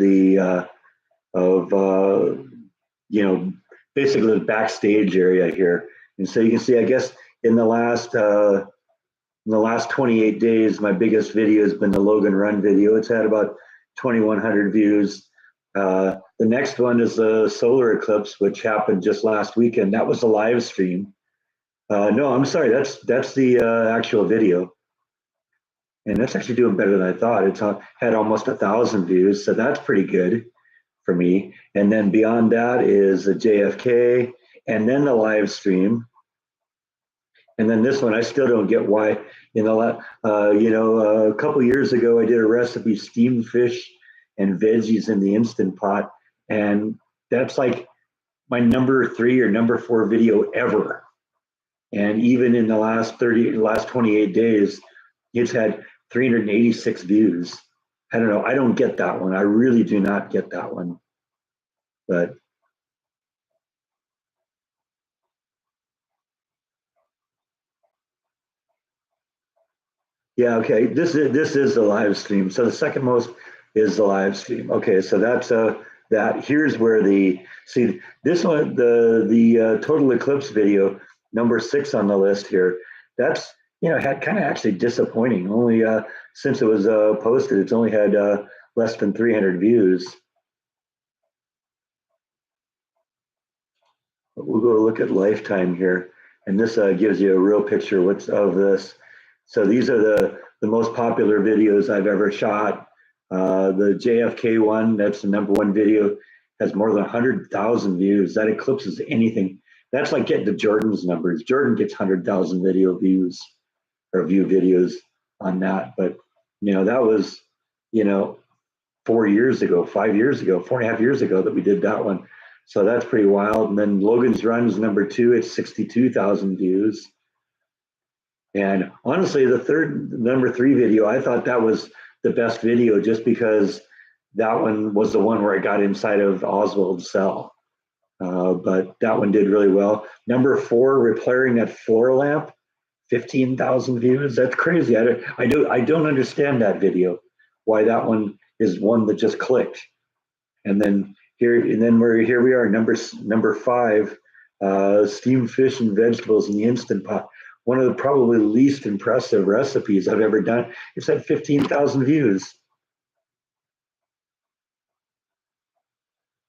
Speaker 1: basically the backstage area here. And so you can see, I guess in the last 28 days, my biggest video has been the Logan Run video. It's had about 2,100 views. The next one is the solar eclipse, which happened just last weekend. That was a live stream. No, I'm sorry. That's the actual video, and that's actually doing better than I thought. It's had almost 1,000 views, so that's pretty good for me. And then beyond that is the JFK, and then the live stream, and then this one. I still don't get why. A couple years ago, I did a recipe: steamed fish and veggies in the Instant Pot, and that's like my number 3 or number 4 video ever. And even in the last 28 days, it's had 386 views. I don't know. I don't get that one. I really do not get that one. But yeah, okay. This is the live stream. So the second most is the live stream. Okay, so that here's where see this one, the total eclipse video, number 6 on the list here. That's, had kind of actually disappointing. Only since it was posted, it's only had less than 300 views. But we'll go look at lifetime here, and this gives you a real picture of this. So these are the most popular videos I've ever shot. The JFK one, that's the #1 video, has more than 100,000 views. That eclipses anything. That's like getting to Jordan's numbers. Jordan gets 100,000 video views or view videos on that. But, that was, 4 years ago, 5 years ago, 4.5 years ago that we did that one. So that's pretty wild. And then Logan's Run's #2, it's 62,000 views. And honestly, the #3 video, I thought that was the best video just because that one was the one where I got inside of Oswald's cell. But that one did really well. #4, repairing that floor lamp, 15,000 views. That's crazy. I don't understand that video, why that one is one that just clicked. And then here we are, number 5, steamed fish and vegetables in the Instant Pot. One of the probably least impressive recipes I've ever done. It's at 15,000 views.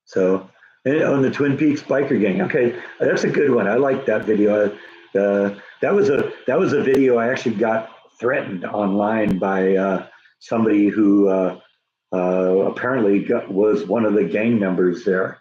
Speaker 1: So, and on the Twin Peaks Biker Gang. Okay, that's a good one. I like that video. That was a video I actually got threatened online by somebody who apparently was one of the gang members there.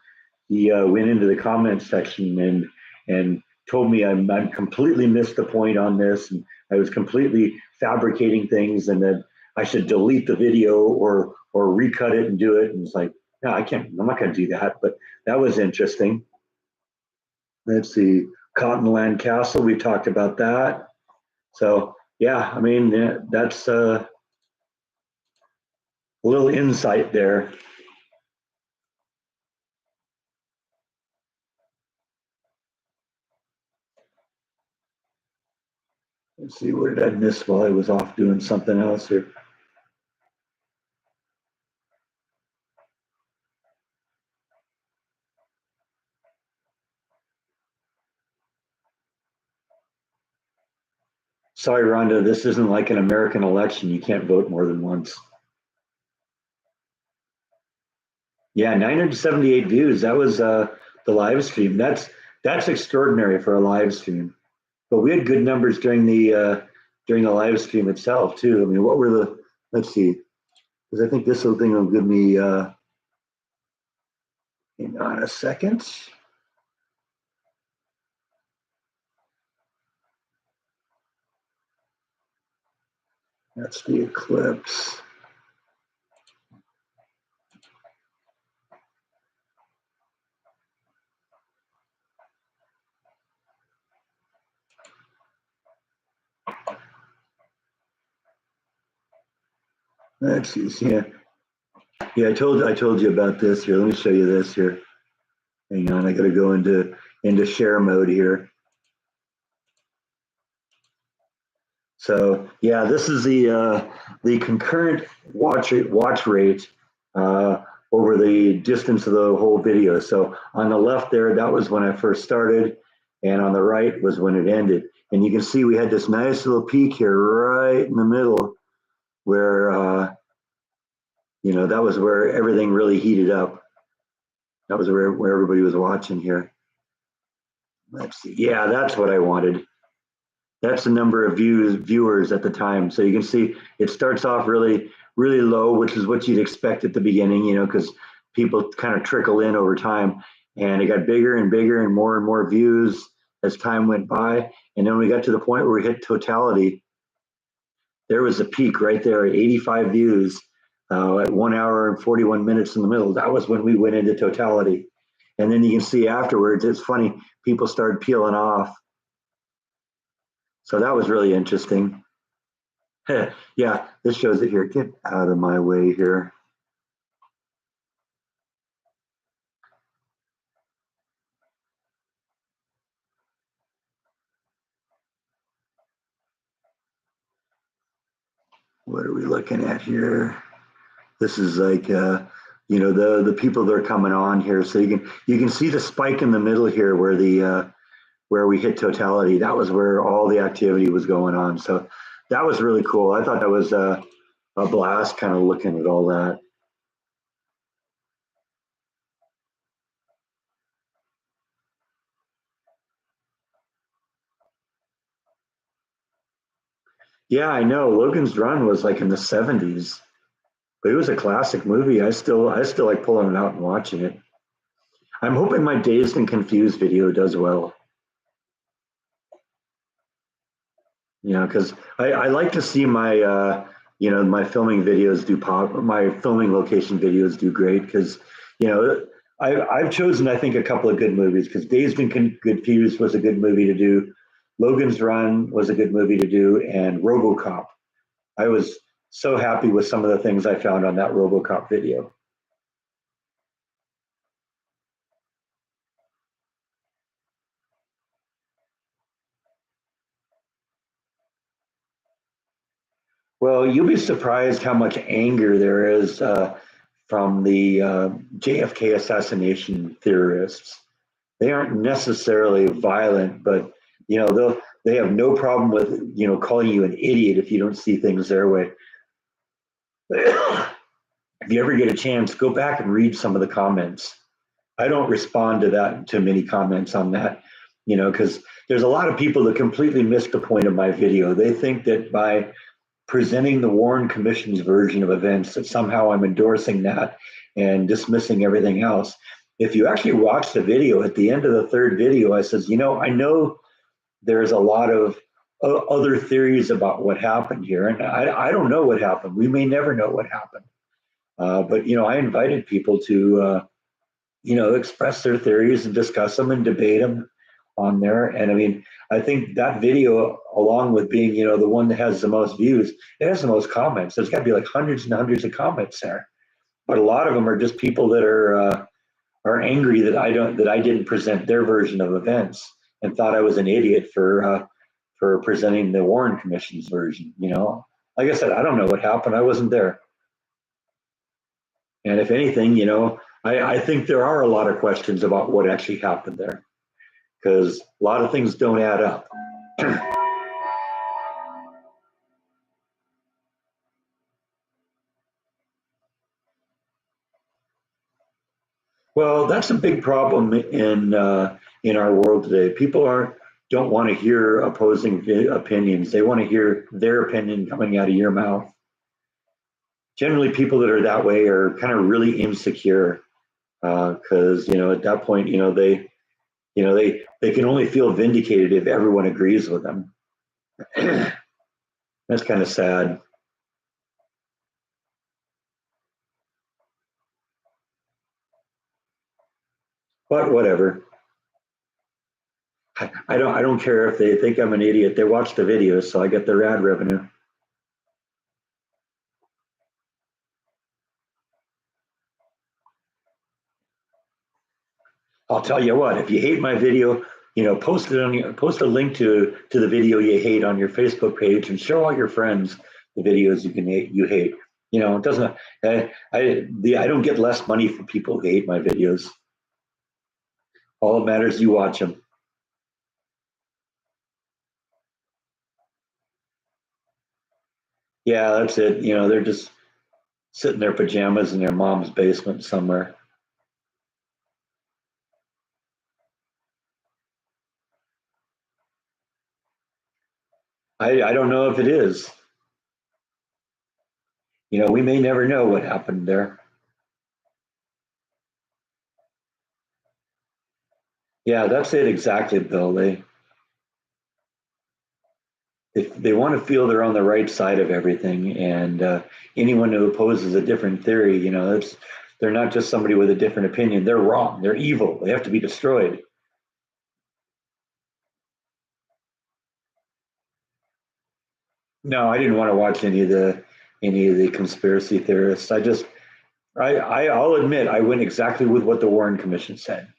Speaker 1: He went into the comment section and told me I'm completely missed the point on this, and I was completely fabricating things, and that I should delete the video or recut it and do it. And it's like, no, I can't. I'm not going to do that. But that was interesting. Let's see, Cottonland Castle. We talked about that. So yeah, I mean, that's a little insight there. Let's see, where did I miss while I was off doing something else here? Sorry, Rhonda, this isn't like an American election. You can't vote more than once. Yeah, 978 views. That was the live stream. That's extraordinary for a live stream. But we had good numbers during the live stream itself too. I mean, what were the? Let's see, because I think this whole thing will give me. Hang on a second. That's the eclipse. Let's see. Yeah. I told you about this here. Let me show you this here. Hang on, I got to go into share mode here. So yeah, this is the concurrent watch rate over the distance of the whole video. So on the left there, that was when I first started, and on the right was when it ended. And you can see we had this nice little peak here right in the middle where that was where everything really heated up. That was where everybody was watching here. Let's see. Yeah, that's what I wanted. That's the number of viewers at the time. So you can see it starts off really, really low, which is what you'd expect at the beginning, because people kind of trickle in over time. And it got bigger and bigger and more views as time went by. And then we got to the point where we hit totality. There was a peak right there at 85 views at 1 hour and 41 minutes in the middle. That was when we went into totality. And then you can see afterwards, it's funny, people started peeling off. So that was really interesting. Yeah, this shows it here. Get out of my way here. What are we looking at here? This is like the people that are coming on here. So you can see the spike in the middle here where the where we hit totality. That was where all the activity was going on. So that was really cool. I thought that was a blast, kind of looking at all that. Yeah, I know. Logan's Run was like in the '70s, but it was a classic movie. I still like pulling it out and watching it. I'm hoping my Dazed and Confused video does well. Because I like to see my my filming videos do pop, my filming location videos do great because you know I've chosen I think a couple of good movies because Dazed and Confused was a good movie to do, Logan's Run was a good movie to do, and RoboCop. I was so happy with some of the things I found on that RoboCop video. Well, you'll be surprised how much anger there is from the JFK assassination theorists. They aren't necessarily violent, but they have no problem with calling you an idiot if you don't see things their way. If you ever get a chance, go back and read some of the comments. I don't respond to many comments on that, because there's a lot of people that completely miss the point of my video. They think that by presenting the Warren Commission's version of events that somehow I'm endorsing that and dismissing everything else. If you actually watch the video, at the end of the third video, I says, I know there's a lot of other theories about what happened here, and I don't know what happened. We may never know what happened. But I invited people to express their theories and discuss them and debate them on there. And I mean, I think that video, along with being, the one that has the most views, it has the most comments. There's got to be like hundreds and hundreds of comments there, but a lot of them are just people that are angry that I didn't present their version of events and thought I was an idiot for presenting the Warren Commission's version. Like I said, I don't know what happened. I wasn't there. And if anything, I think there are a lot of questions about what actually happened there because a lot of things don't add up. Well, that's a big problem in our world today. People don't want to hear opposing opinions. They want to hear their opinion coming out of your mouth. Generally, people that are that way are kind of really insecure because at that point, they can only feel vindicated if everyone agrees with them. That's kind of sad. But whatever. I don't care if they think I'm an idiot. They watch the videos, so I get their ad revenue. I'll tell you what, if you hate my video, post a link to the video you hate on your Facebook page and show all your friends the videos you hate. It doesn't. I don't get less money from people who hate my videos. All that matters is you watch them. Yeah, that's it. They're just sitting in their pajamas in their mom's basement somewhere. I don't know if it is. We may never know what happened there. Yeah, that's it exactly, Bill. They want to feel they're on the right side of everything, and anyone who opposes a different theory, they're not just somebody with a different opinion. They're wrong. They're evil. They have to be destroyed. No, I didn't want to watch any of the conspiracy theorists. I'll admit I went exactly with what the Warren Commission said.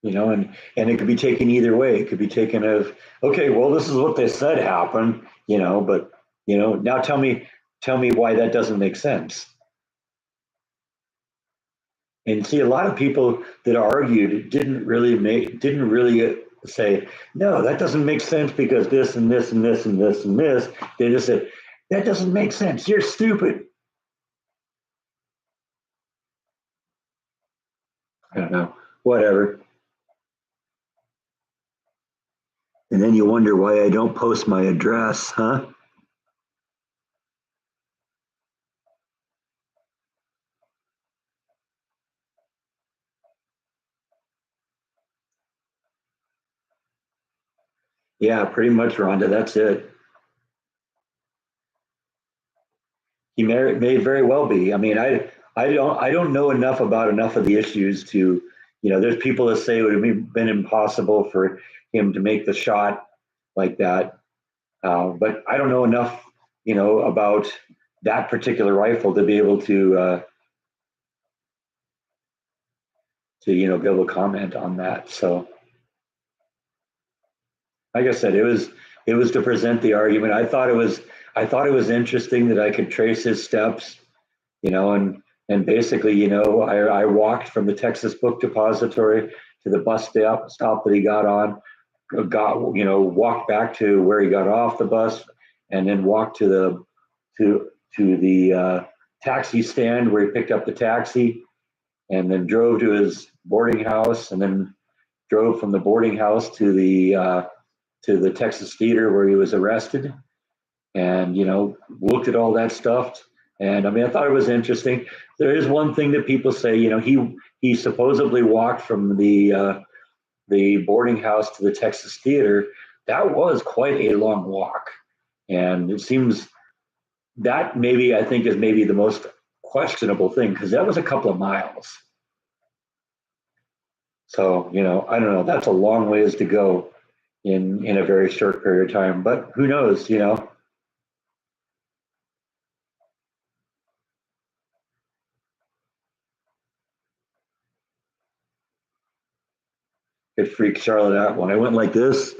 Speaker 1: And it could be taken either way. It could be taken as, okay, well, this is what they said happened, but Now tell me why that doesn't make sense. And see, a lot of people that argued didn't really say, no, that doesn't make sense because this and this and this and this and this. They just said, that doesn't make sense. You're stupid. I don't know. Whatever. And then you wonder why I don't post my address, huh? Yeah, pretty much, Rhonda. That's it. May very well be. I mean, I don't know enough of the issues to, there's people that say it would have been impossible for him to make the shot like that. But I don't know enough, about that particular rifle to be able to be able to comment on that. So, like I said, it was to present the argument. I thought it was interesting that I could trace his steps, and basically, I walked from the Texas Book Depository to the bus stop that he got on, walked back to where he got off the bus, and then walked to the taxi stand where he picked up the taxi, and then drove to his boarding house, and then drove from the boarding house to the Texas Theater where he was arrested, and looked at all that stuff. And I mean, I thought it was interesting. There is one thing that people say, he supposedly walked from the boarding house to the Texas Theater. That was quite a long walk, and it seems that maybe I think is maybe the most questionable thing because that was a couple of miles. So I don't know. That's a long ways to go in a very short period of time. But who knows? It freaked Charlotte out when I went like this.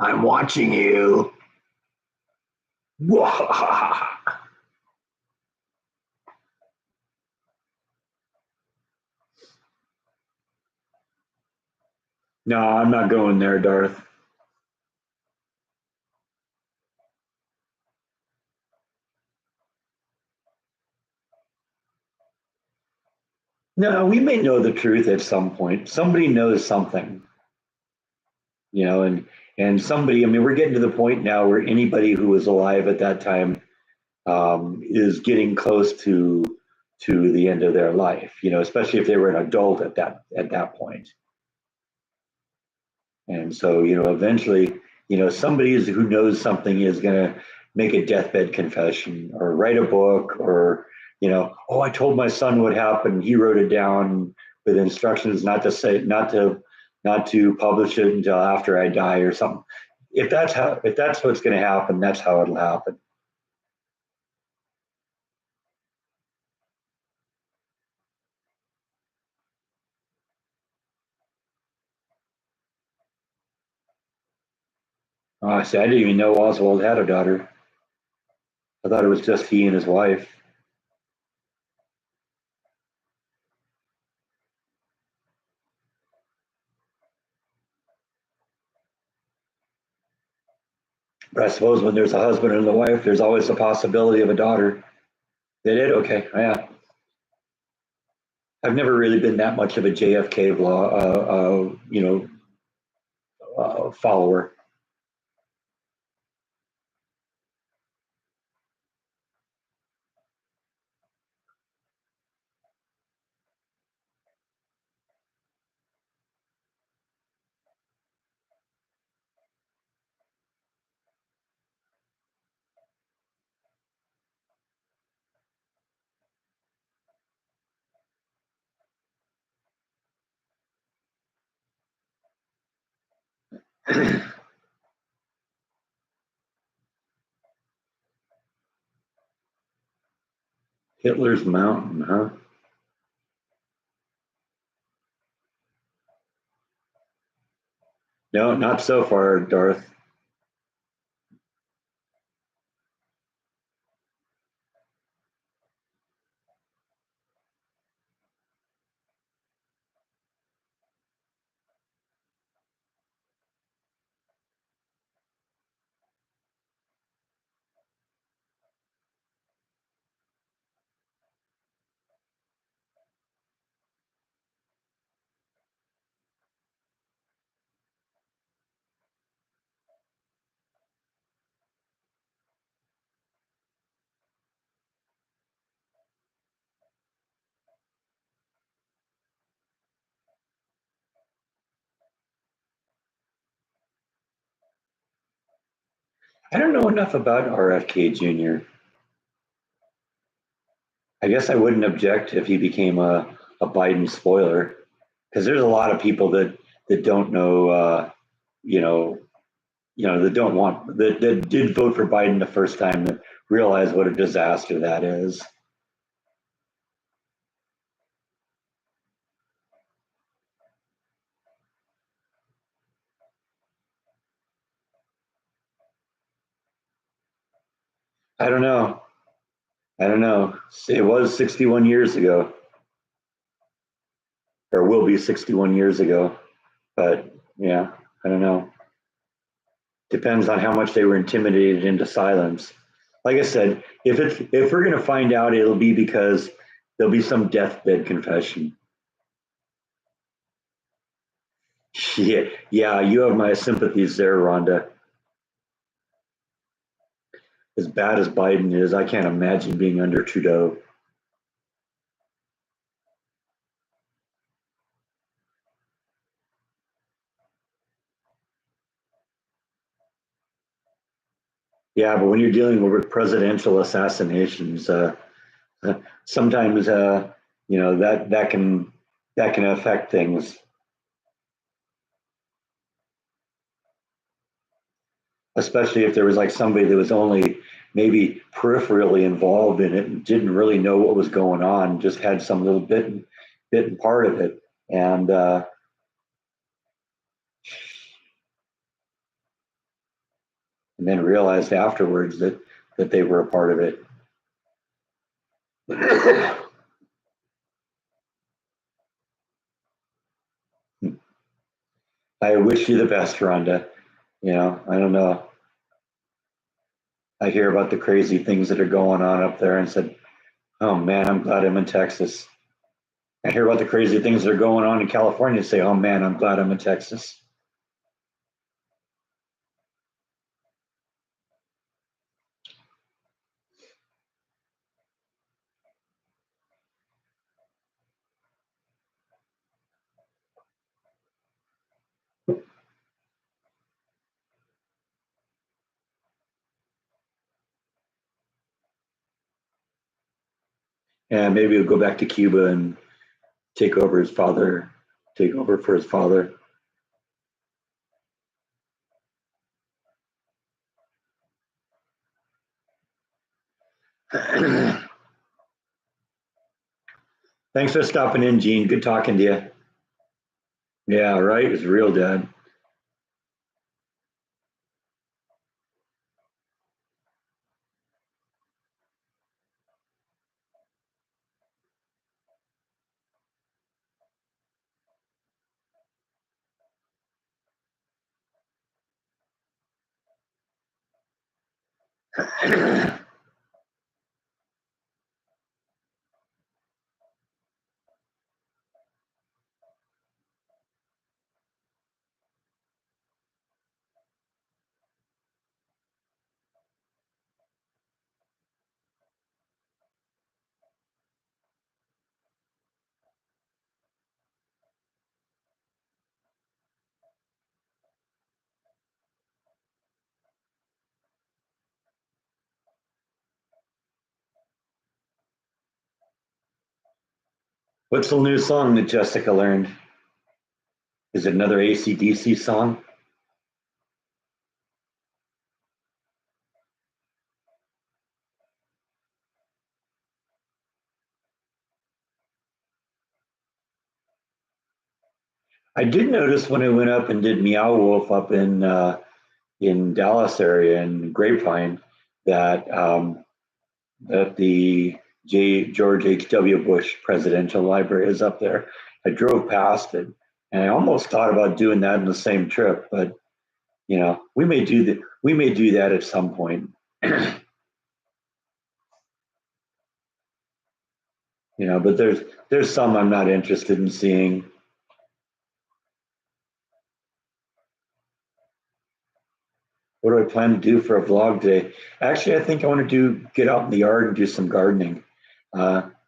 Speaker 1: I'm watching you. No, I'm not going there, Darth. No, we may know the truth at some point. Somebody knows something, and somebody. I mean, we're getting to the point now where anybody who was alive at that time is getting close to the end of their life. Especially if they were an adult at that point. And so, eventually, somebody who knows something is going to make a deathbed confession or write a book or, oh, I told my son what happened. He wrote it down with instructions not to publish it until after I die or something. If that's what's going to happen, that's how it'll happen. See, I didn't even know Oswald had a daughter. I thought it was just he and his wife. But I suppose when there's a husband and a wife, there's always the possibility of a daughter. They did? Okay. Yeah. I've never really been that much of a JFK follower. Hitler's Mountain, huh? No, not so far, Darth. I don't know enough about RFK Jr. I guess I wouldn't object if he became a Biden spoiler, because there's a lot of people that don't know, you know, that don't want that did vote for Biden the first time that realize what a disaster that is. I don't know. I don't know. It was 61 years ago, or will be 61 years ago. But yeah, I don't know. Depends on how much they were intimidated into silence. Like I said, if we're gonna find out, it'll be because there'll be some deathbed confession. Yeah, yeah, you have my sympathies there, Rhonda. As bad as Biden is, I can't imagine being under Trudeau. Yeah, but when you're dealing with presidential assassinations, sometimes that can affect things, especially if there was like somebody that was only maybe peripherally involved in it and didn't really know what was going on, just had some little bit and part of it, and then realized afterwards that they were a part of it. I wish you the best, Rhonda. I don't know. I hear about the crazy things that are going on up there and said, oh man, I'm glad I'm in Texas. I hear about the crazy things that are going on in California and say, oh man, I'm glad I'm in Texas. And maybe he'll go back to Cuba and take over his father, take over for his father. Thanks for stopping in, Gene. Good talking to you. Yeah, right. It's real, Dad. What's the new song that Jessica learned? Is it another AC/DC song? I did notice when I went up and did Meow Wolf up in Dallas area in Grapevine that that the George H.W. Bush Presidential Library is up there. I drove past it, and I almost thought about doing that in the same trip, but we may do that. We may do that at some point. But there's some I'm not interested in seeing. What do I plan to do for a vlog today? Actually, I think I want to get out in the yard and do some gardening.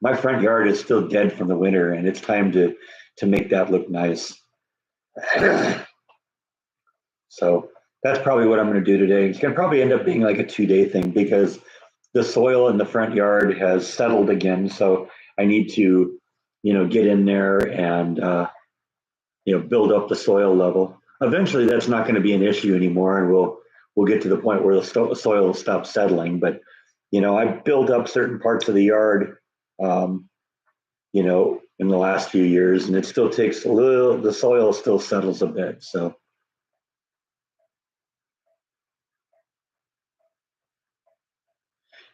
Speaker 1: My front yard is still dead from the winter, and it's time to make that look nice. So That's probably what I'm going to do today. It's going to probably end up being like a 2 day thing because the soil in the front yard has settled again. So I need to, get in there and, build up the soil level. Eventually, that's not going to be an issue anymore, and we'll get to the point where the soil will stop settling. But I built up certain parts of the yard, um, in the last few years, and it still takes a little. The soil still settles a bit. So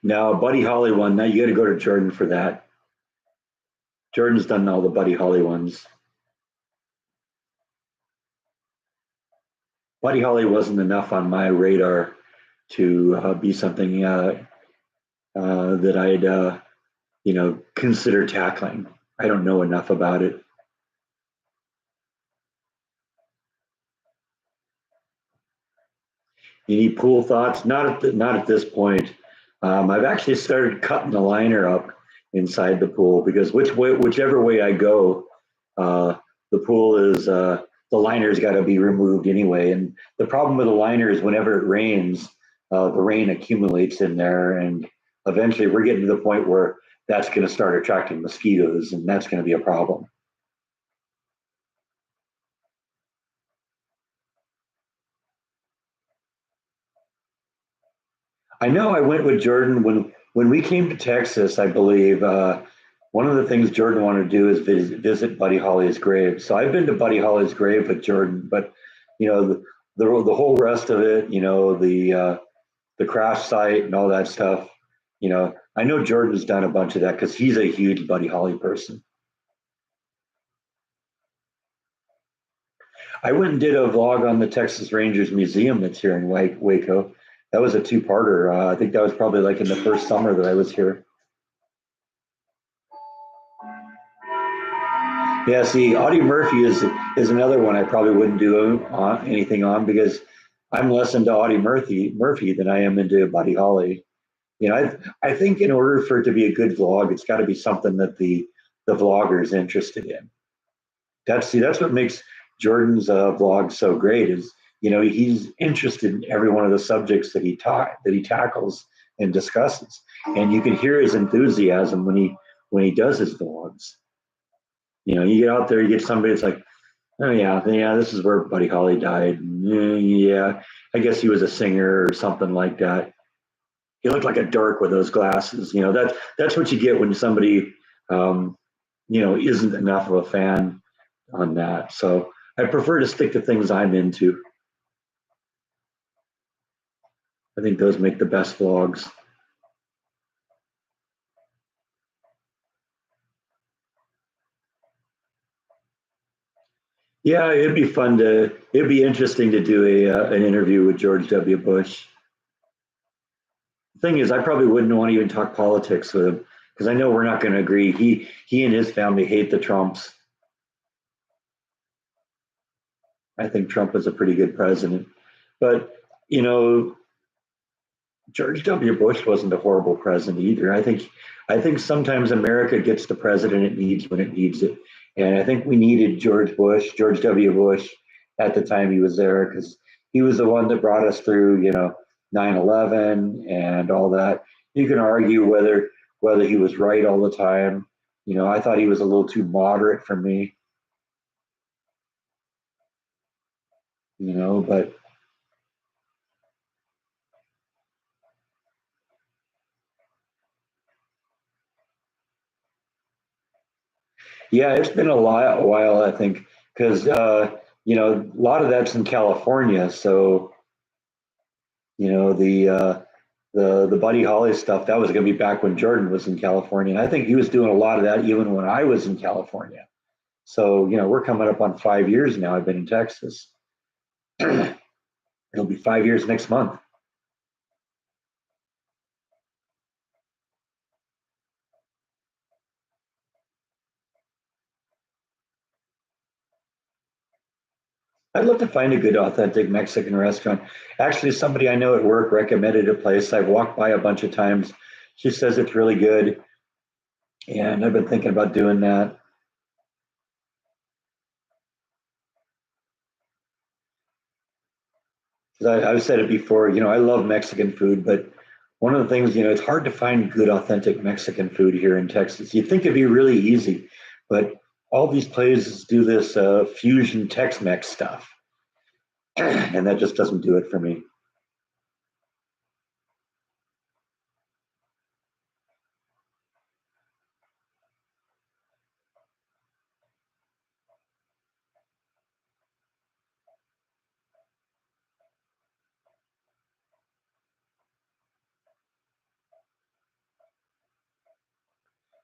Speaker 1: now, Buddy Holly one. Now you got to go to Jordan for that. Jordan's done all the Buddy Holly ones. Buddy Holly wasn't enough on my radar to be something that I'd consider tackling. I don't know enough about it. Any pool thoughts? Not at this point. I've actually started cutting the liner up inside the pool because whichever way I go, the pool is the liner's got to be removed anyway. And the problem with the liner is whenever it rains, the rain accumulates in there, and eventually we're getting to the point where that's going to start attracting mosquitoes, and that's going to be a problem. I know I went with Jordan when we came to Texas. I believe one of the things Jordan wanted to do is visit Buddy Holly's grave. So I've been to Buddy Holly's grave with Jordan, but the whole rest of it, the crash site and all that stuff. I know Jordan's done a bunch of that because he's a huge Buddy Holly person. I went and did a vlog on the Texas Rangers Museum that's here in Waco. That was a two-parter. I think that was probably like in the first summer that I was here. Yeah, see, Audie Murphy is another one I probably wouldn't do anything on because I'm less into Audie Murphy than I am into Buddy Holly. I think in order for it to be a good vlog, it's got to be something that the vlogger is interested in. That's what makes Jordan's vlog so great is he's interested in every one of the subjects that he tackles and discusses, and you can hear his enthusiasm when he does his vlogs. You get out there, you get somebody that's like, oh yeah, this is where Buddy Holly died. Yeah, I guess he was a singer or something like that. He looked like a dork with those glasses. That's what you get when somebody isn't enough of a fan on that. So I prefer to stick to things I'm into. I think those make the best vlogs. Yeah, it'd be interesting to do an interview with George W. Bush. The thing is, I probably wouldn't want to even talk politics with him because I know we're not going to agree. He and his family hate the Trumps. I think Trump is a pretty good president, but you know, George W. Bush wasn't a horrible president either. I think sometimes America gets the president it needs when it needs it, and I think we needed George W. Bush, at the time he was there because he was the one that brought us through, 9/11 and all that. You can argue whether he was right all the time. I thought he was a little too moderate for me. But yeah, it's been a while, I think, because a lot of that's in California. So the Buddy Holly stuff that was going to be back when Jordan was in California, and I think he was doing a lot of that even when I was in California. So we're coming up on 5 years now. I've been in Texas. It'll be 5 years next month. I'd love to find a good authentic Mexican restaurant. Actually, somebody I know at work recommended a place. I've walked by a bunch of times. She says it's really good, and I've been thinking about doing that. I've said it before, I love Mexican food, but one of the things, it's hard to find good, authentic Mexican food here in Texas. You'd think it'd be really easy, but all these places do this fusion Tex-Mex stuff, and that just doesn't do it for me.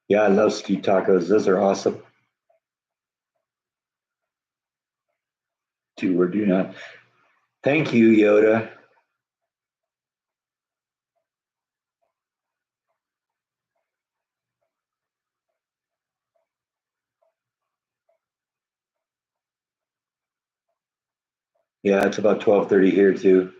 Speaker 1: Yeah, I love street tacos. Those are awesome. Do or do not. Thank you, Yoda. Yeah, it's about 12:30 here too.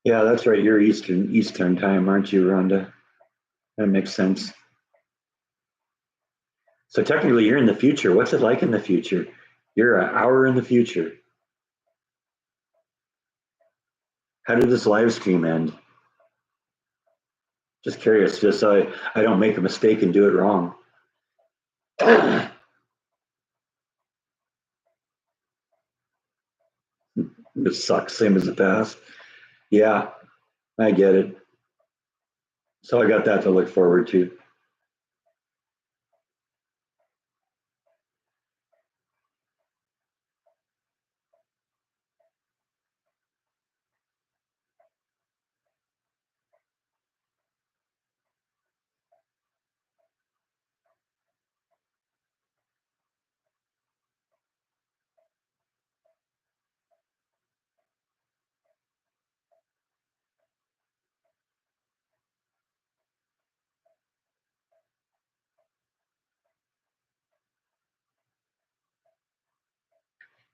Speaker 1: Yeah, that's right. You're Eastern time, aren't you, Rhonda? That makes sense. So technically, you're in the future. What's it like in the future? You're an hour in the future. How did this live stream end? Just curious, just so I don't make a mistake and do it wrong. It sucks, same as the past. Yeah, I get it. So I got that to look forward to.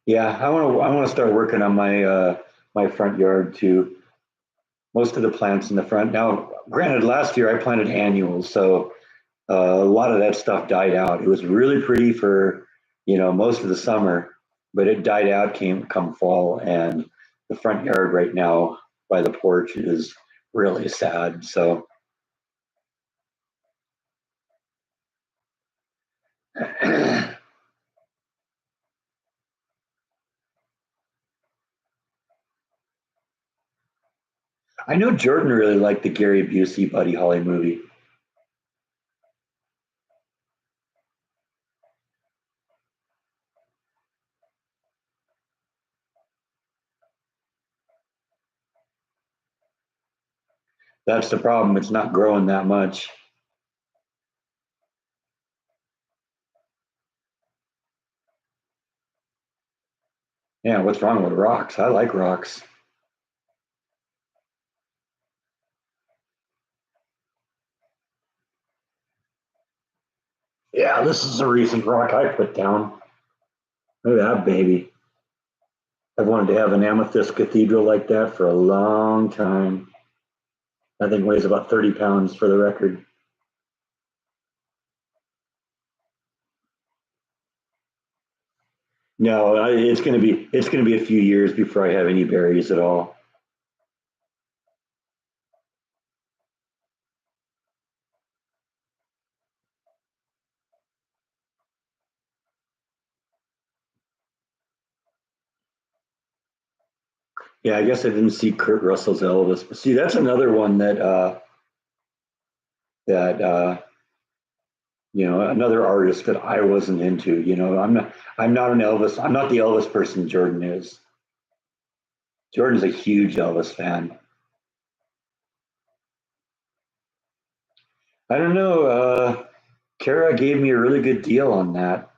Speaker 1: Yeah, I want to start working on my front yard too. Most of the plants in the front. Now, granted, last year I planted annuals, so a lot of that stuff died out. It was really pretty for most of the summer, but it died out came come fall, and the front yard right now by the porch is really sad. So I know Jordan really liked the Gary Busey Buddy Holly movie. That's the problem. It's not growing that much. Yeah, what's wrong with rocks? I like rocks. Yeah, this is a recent rock I put down. Look at that baby. I've wanted to have an amethyst cathedral like that for a long time. That thing weighs about 30 pounds for the record. No, it's gonna be a few years before I have any berries at all. Yeah, I guess I didn't see Kurt Russell's Elvis, but see, that's another one that another artist that I wasn't into. I'm not an Elvis. I'm not the Elvis person Jordan is. Jordan's a huge Elvis fan. I don't know. Kara gave me a really good deal on that.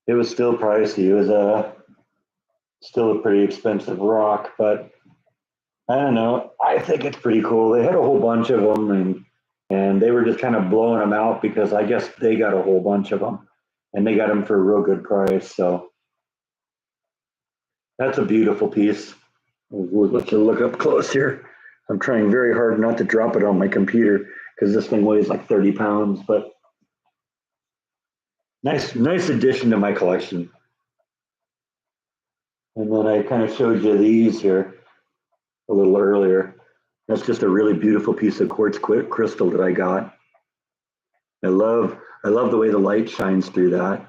Speaker 1: It was still pricey. It was still a pretty expensive rock, but I don't know. I think it's pretty cool. They had a whole bunch of them, and they were just kind of blowing them out because I guess they got a whole bunch of them. and they got them for a real good price. So that's a beautiful piece. Let's look up close here. I'm trying very hard not to drop it on my computer because this thing weighs like 30 pounds, but nice addition to my collection. And then I kind of showed you these here a little earlier. That's just a really beautiful piece of quartz crystal that I got. I love the way the light shines through that.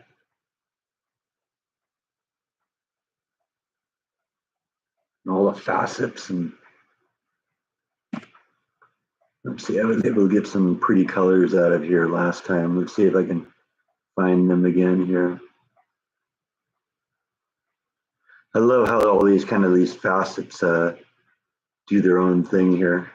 Speaker 1: And all the facets, and let's see, I was able to get some pretty colors out of here last time. Let's see if I can find them again here. I love how all these facets do their own thing here.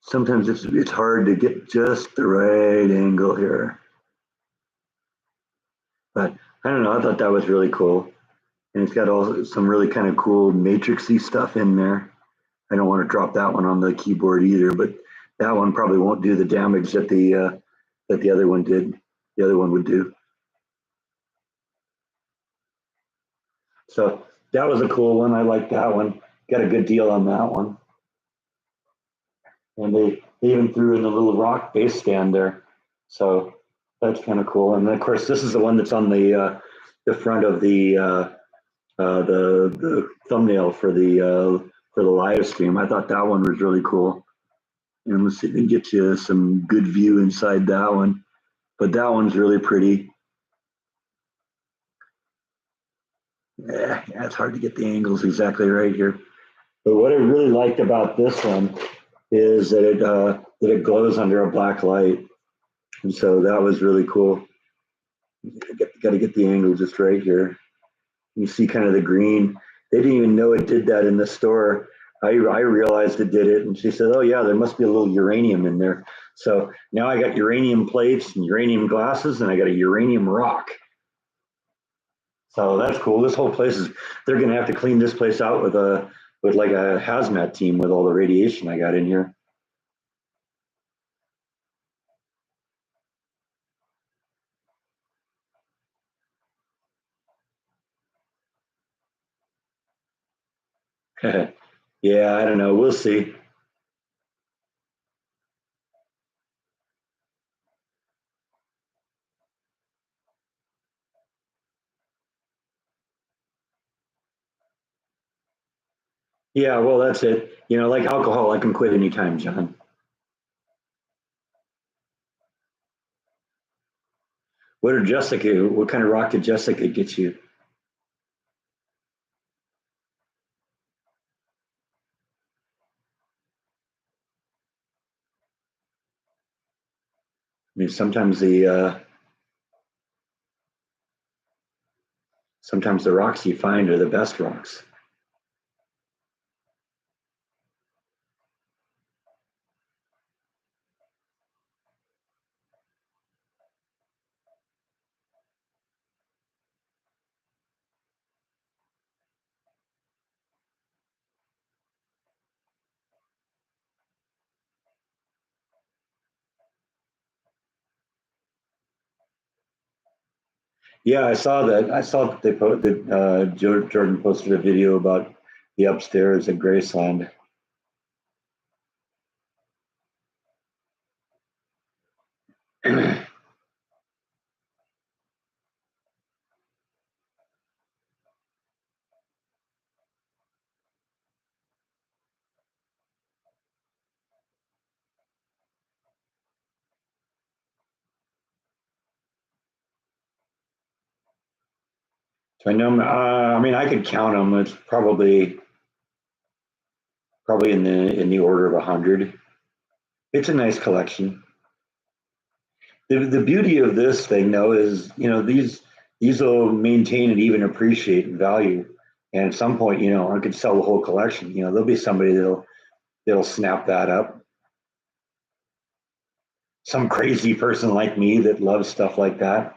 Speaker 1: Sometimes it's hard to get just the right angle here. But I don't know, I thought that was really cool. And it's got all some really kind of cool matrixy stuff in there. I don't want to drop that one on the keyboard either, but that one probably won't do the damage that the other one did. The other one would do. So that was a cool one. I like that one. Got a good deal on that one. And they even threw in the little rock bass stand there. So that's kind of cool. And then of course, this is the one that's on the front of the thumbnail for the live stream. I thought that one was really cool. And let's see if we can get you some good view inside that one. But that one's really pretty. Yeah, it's hard to get the angles exactly right here. But what I really liked about this one is that it glows under a black light, and so that was really cool. Got to get the angle just right here. You see kind of the green. They didn't even know it did that in the store. I realized it did it, and she said, "Oh yeah, there must be a little uranium in there." So now I got uranium plates and uranium glasses, and I got a uranium rock. So that's cool. This whole place they're going to have to clean this place out with like a hazmat team with all the radiation I got in here. Yeah, I don't know. We'll see. Yeah, well, that's it. Like alcohol, I can quit anytime, John. What kind of rock did Jessica get you? I mean, sometimes the rocks you find are the best rocks. Yeah, I saw that. I saw that Jordan posted a video about the upstairs at Graceland. So I know. I mean, I could count them. It's probably in the order of 100. It's a nice collection. The beauty of this thing, though, is these will maintain and even appreciate in value. And at some point, I could sell the whole collection. There'll be somebody that'll snap that up. Some crazy person like me that loves stuff like that.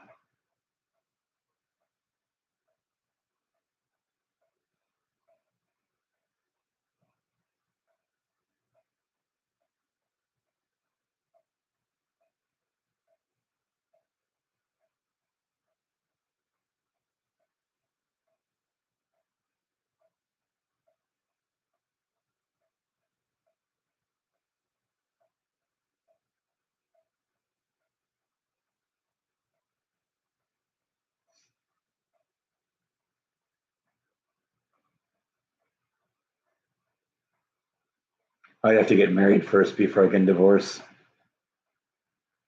Speaker 1: I have to get married first before I can divorce.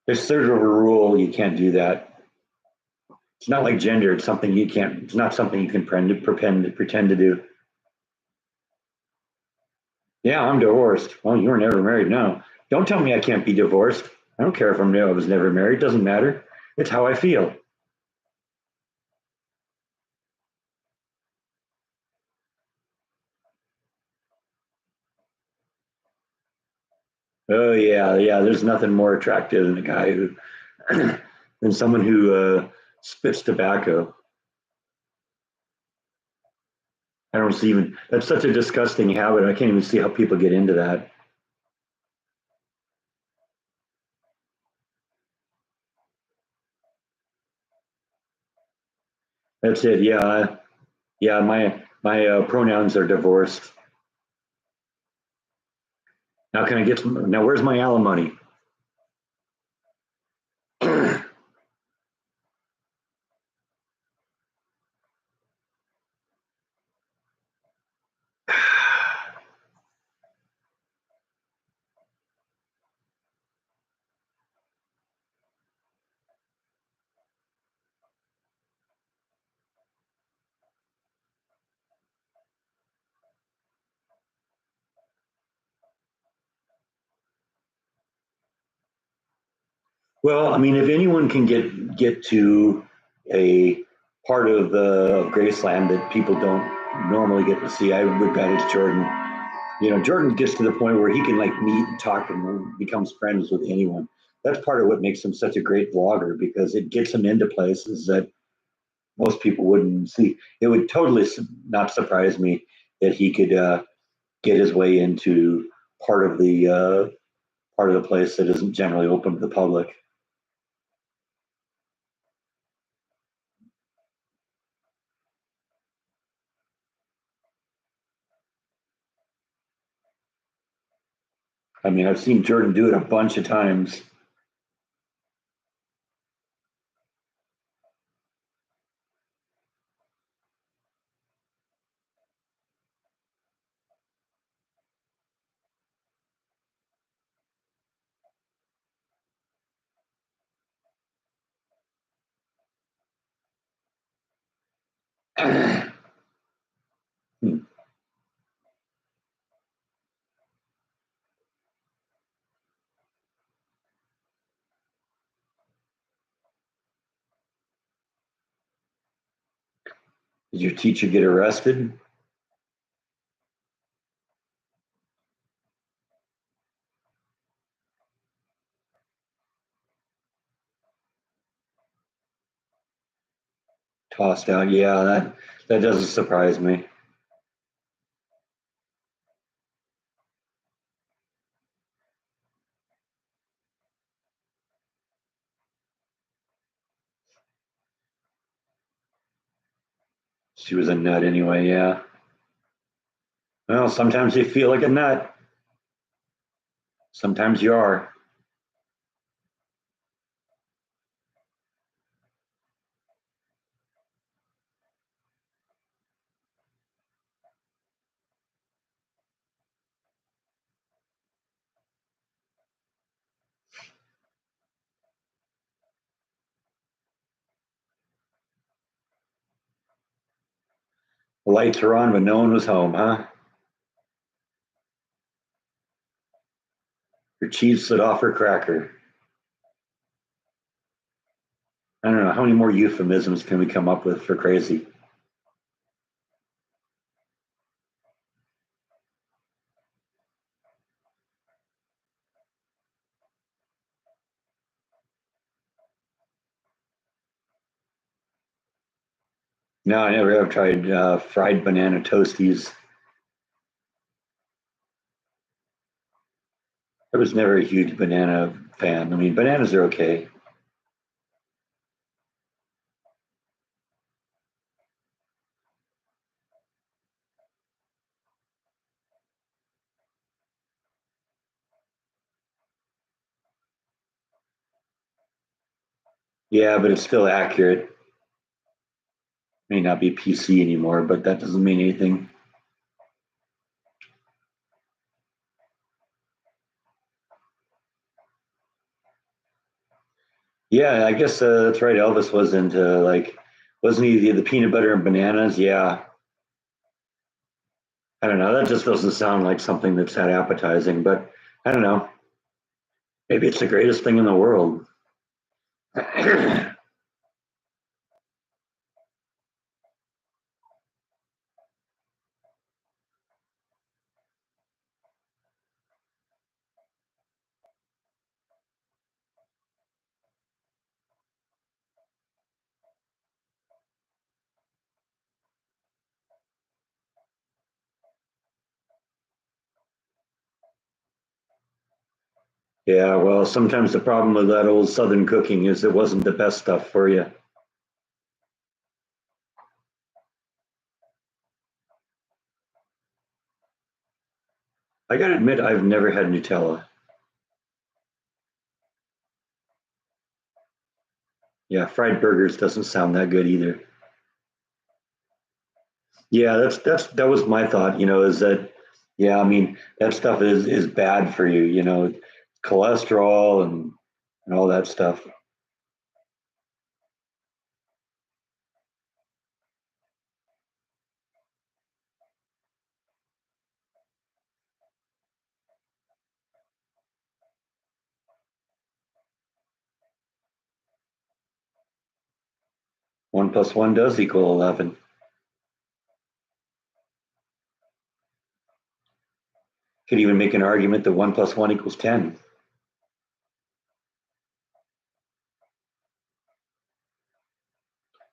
Speaker 1: There's sort of a rule you can't do that. It's not like gender. It's something you can't. It's not something you can pretend to do. Yeah, I'm divorced. Well, you were never married. No, don't tell me I can't be divorced. I don't care if I was never married. Doesn't matter. It's how I feel. Oh yeah, yeah. There's nothing more attractive than a guy who than someone who spits tobacco. I don't see even that's such a disgusting habit. I can't even see how people get into that. That's it. Yeah, yeah. My pronouns are divorced. Now can I get some? Now where's my alimony? Well, I mean, if anyone can get to a part of the of Graceland that people don't normally get to see, I would bet it's Jordan. You know, Jordan gets to the point where he can like meet and talk and becomes friends with anyone. That's part of what makes him such a great vlogger because it gets him into places that most people wouldn't see. It would totally not surprise me that he could get his way into part of the uh, part of the place that isn't generally open to the public. I mean, I've seen Jordan do it a bunch of times. Did your teacher get arrested? Tossed out? Yeah, that doesn't surprise me. She was a nut anyway. Yeah. Well, sometimes you feel like a nut. Sometimes you are. The lights were on, but no one was home, huh? Her cheese slid off her cracker. I don't know how many more euphemisms can we come up with for crazy. No, I never have tried fried banana toasties. I was never a huge banana fan. I mean, bananas are okay. Yeah, but it's still accurate. May not be PC anymore, but that doesn't mean anything. Yeah, I guess that's right. Elvis was into like, wasn't he the peanut butter and bananas? Yeah, I don't know. That just doesn't sound like something that's that appetizing, but I don't know. Maybe it's the greatest thing in the world. Yeah, well, sometimes the problem with that old Southern cooking is it wasn't the best stuff for you. I gotta admit, I've never had Nutella. Yeah, fried burgers doesn't sound that good either. Yeah, that was my thought, is that yeah, I mean, that stuff is bad for you, cholesterol and all that stuff. One plus one does equal 11. Could even make an argument that one plus one equals 10.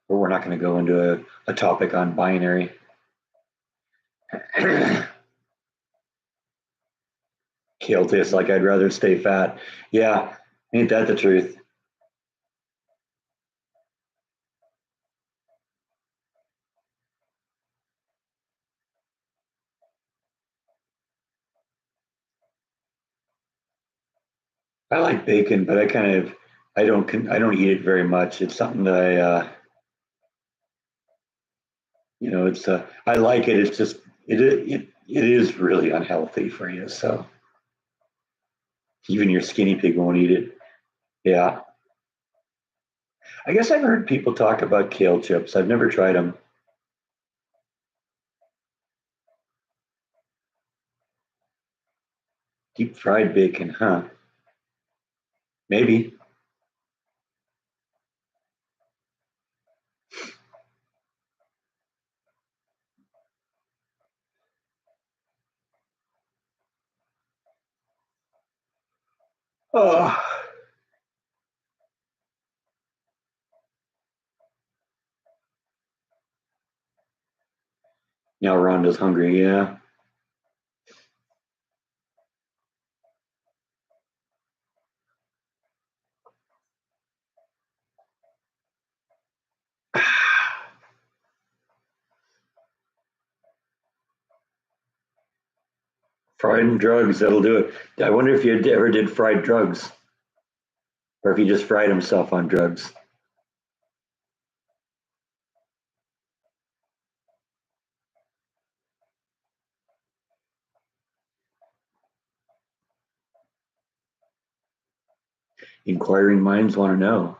Speaker 1: Or we're not going to go into a topic on binary. Kale tastes like I'd rather stay fat. Yeah, ain't that the truth? I like bacon, but I don't eat it very much. It's something that it's I like it. It's just it is really unhealthy for you. So even your skinny pig won't eat it. Yeah, I guess I've heard people talk about kale chips. I've never tried them. Deep fried bacon, huh? Maybe. Oh, now Rhonda's hungry. Yeah. Fried drugs, that'll do it. I wonder if you ever did fried drugs or if he just fried himself on drugs. Inquiring minds want to know.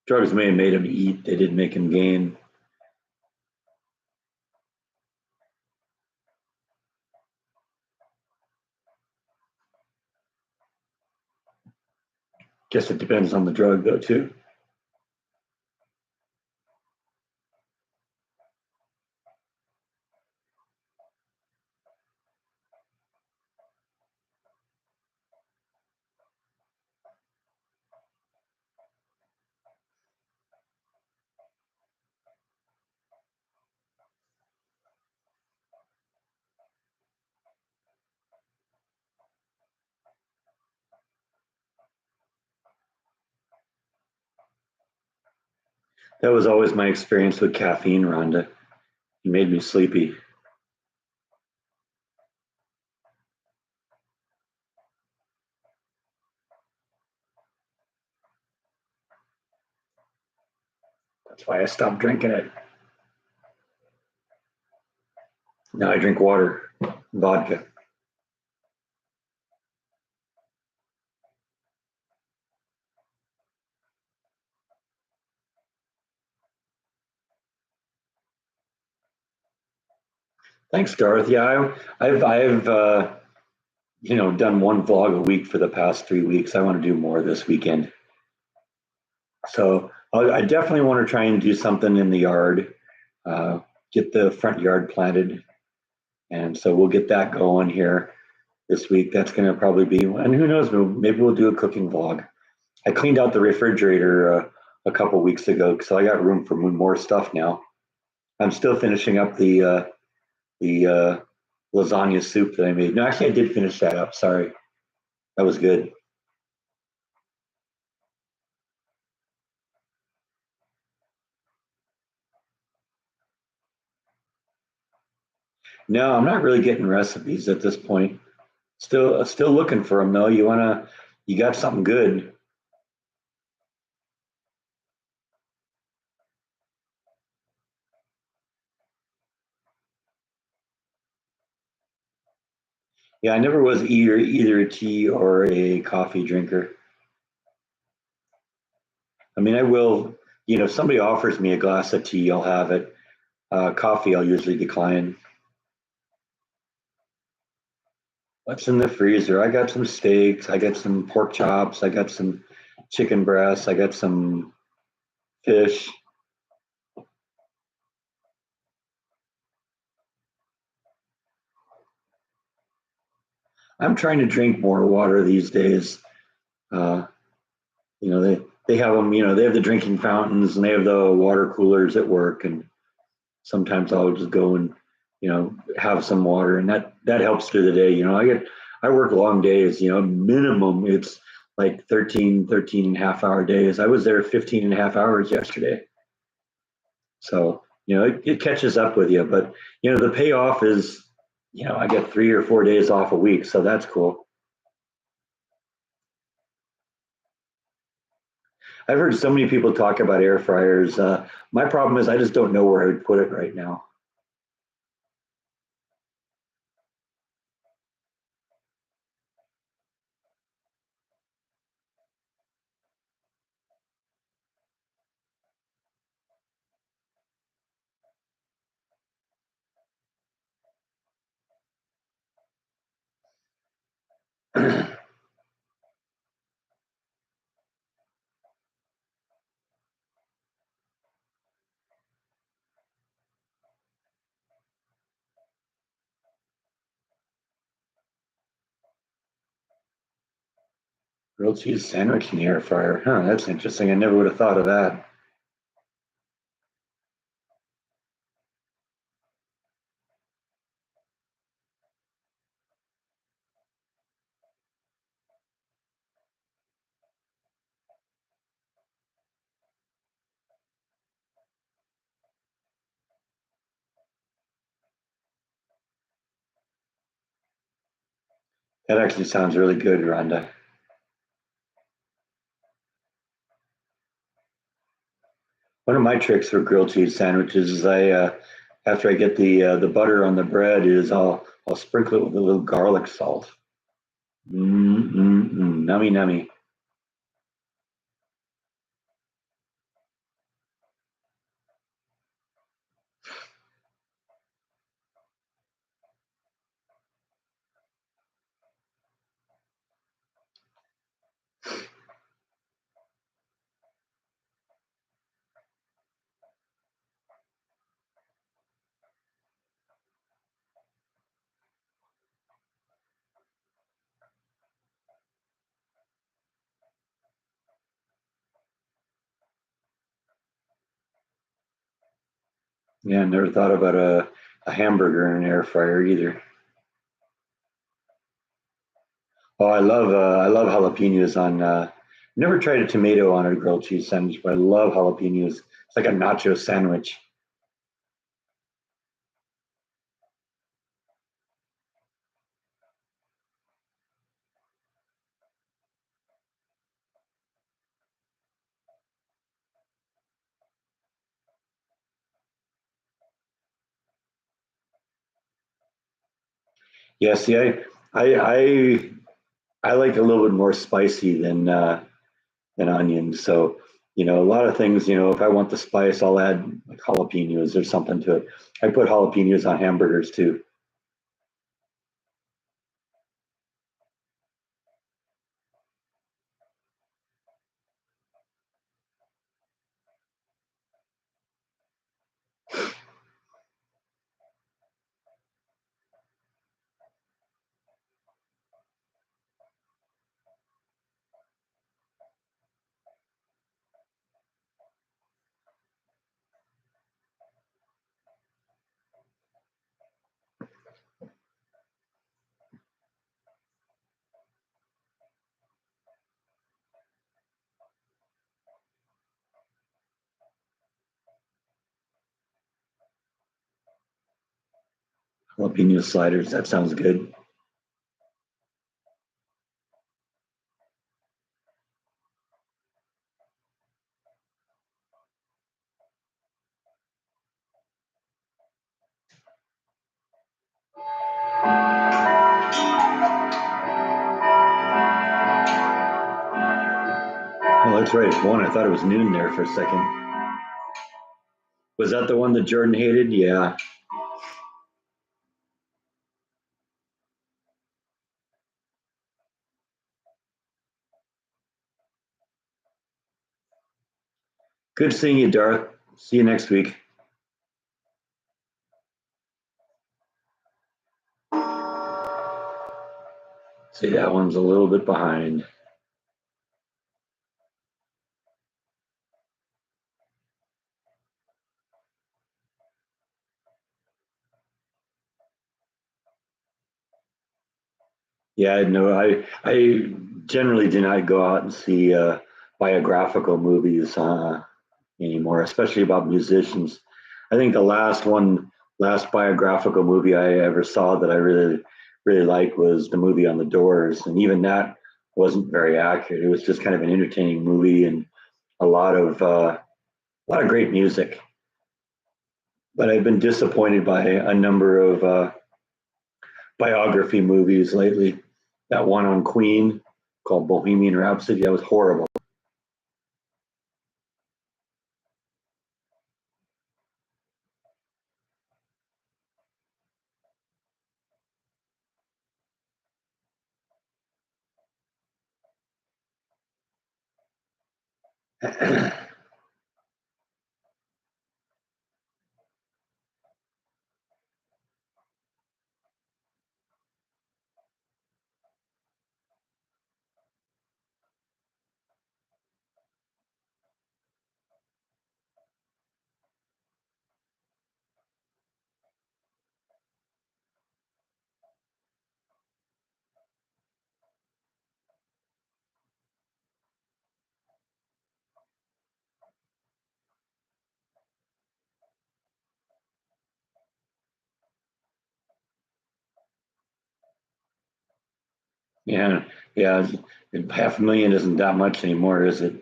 Speaker 1: Drugs may have made him eat, they didn't make him gain. Guess it depends on the drug, though, too. That was always my experience with caffeine, Rhonda. It made me sleepy. That's why I stopped drinking it. Now I drink water, vodka. Thanks, Garth. Yeah, I've done one vlog a week for the past 3 weeks. I want to do more this weekend. So I definitely want to try and do something in the yard, uh, get the front yard planted. And so we'll get that going here this week. That's going to probably be, and who knows, maybe we'll do a cooking vlog. I cleaned out the refrigerator a couple weeks ago, so I got room for more stuff now. I'm still finishing up the lasagna soup that I made. No, actually, I did finish that up. Sorry, that was good. No, I'm not really getting recipes at this point. Still looking for them though. You got something good? Yeah, I never was either a tea or a coffee drinker. I mean, I will. If somebody offers me a glass of tea, I'll have it. Coffee, I'll usually decline. What's in the freezer? I got some steaks. I got some pork chops. I got some chicken breasts. I got some fish. I'm trying to drink more water these days. Uh, they have them. They have the drinking fountains and they have the water coolers at work. And sometimes I'll just go and have some water, and that helps through the day. I work long days. Minimum it's like 13 and a half hour days. I was there 15 and a half hours yesterday. So, it catches up with you. But, the payoff is, I get 3 or 4 days off a week. So that's cool. I've heard so many people talk about air fryers. My problem is I just don't know where I would put it right now. Grilled cheese sandwich in the air fryer. Huh, that's interesting. I never would have thought of that. That actually sounds really good, Rhonda. One of my tricks for grilled cheese sandwiches is after I get the butter on the bread, is I'll sprinkle it with a little garlic salt. Nummy nummy. Yeah, never thought about a hamburger in an air fryer either. Oh, I love jalapenos on. Never tried a tomato on a grilled cheese sandwich, but I love jalapenos It's like a nacho sandwich. Yeah, see, I I like a little bit more spicy than onions. So, a lot of things, if I want the spice, I'll add like jalapenos or something to it. I put jalapenos on hamburgers too. Jalapeno sliders, that sounds good. Oh, that's right. It's one. I thought it was noon there for a second. Was that the one that Jordan hated? Yeah. Good seeing you, Darth. See you next week. See, that one's a little bit behind. Yeah, no, I generally do not go out and see biographical movies anymore, especially about musicians. I think last biographical movie I ever saw that I really liked was the movie on the Doors, and even that wasn't very accurate. It was just kind of an entertaining movie and a lot of great music. But I've been disappointed by a number of biography movies lately. That one on Queen called Bohemian Rhapsody, that was horrible. Yeah, yeah, 500,000 isn't that much anymore, is it?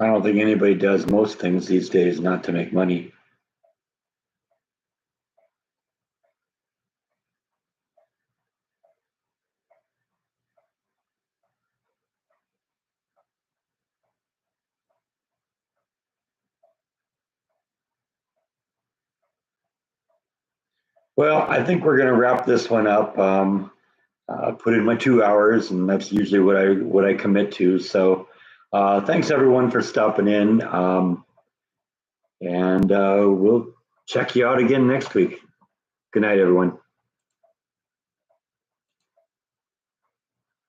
Speaker 1: I don't think anybody does most things these days not to make money. Well, I think we're going to wrap this one up. Put in my 2 hours, and that's usually what I commit to. So, thanks everyone for stopping in. And we'll check you out again next week. Good night, everyone.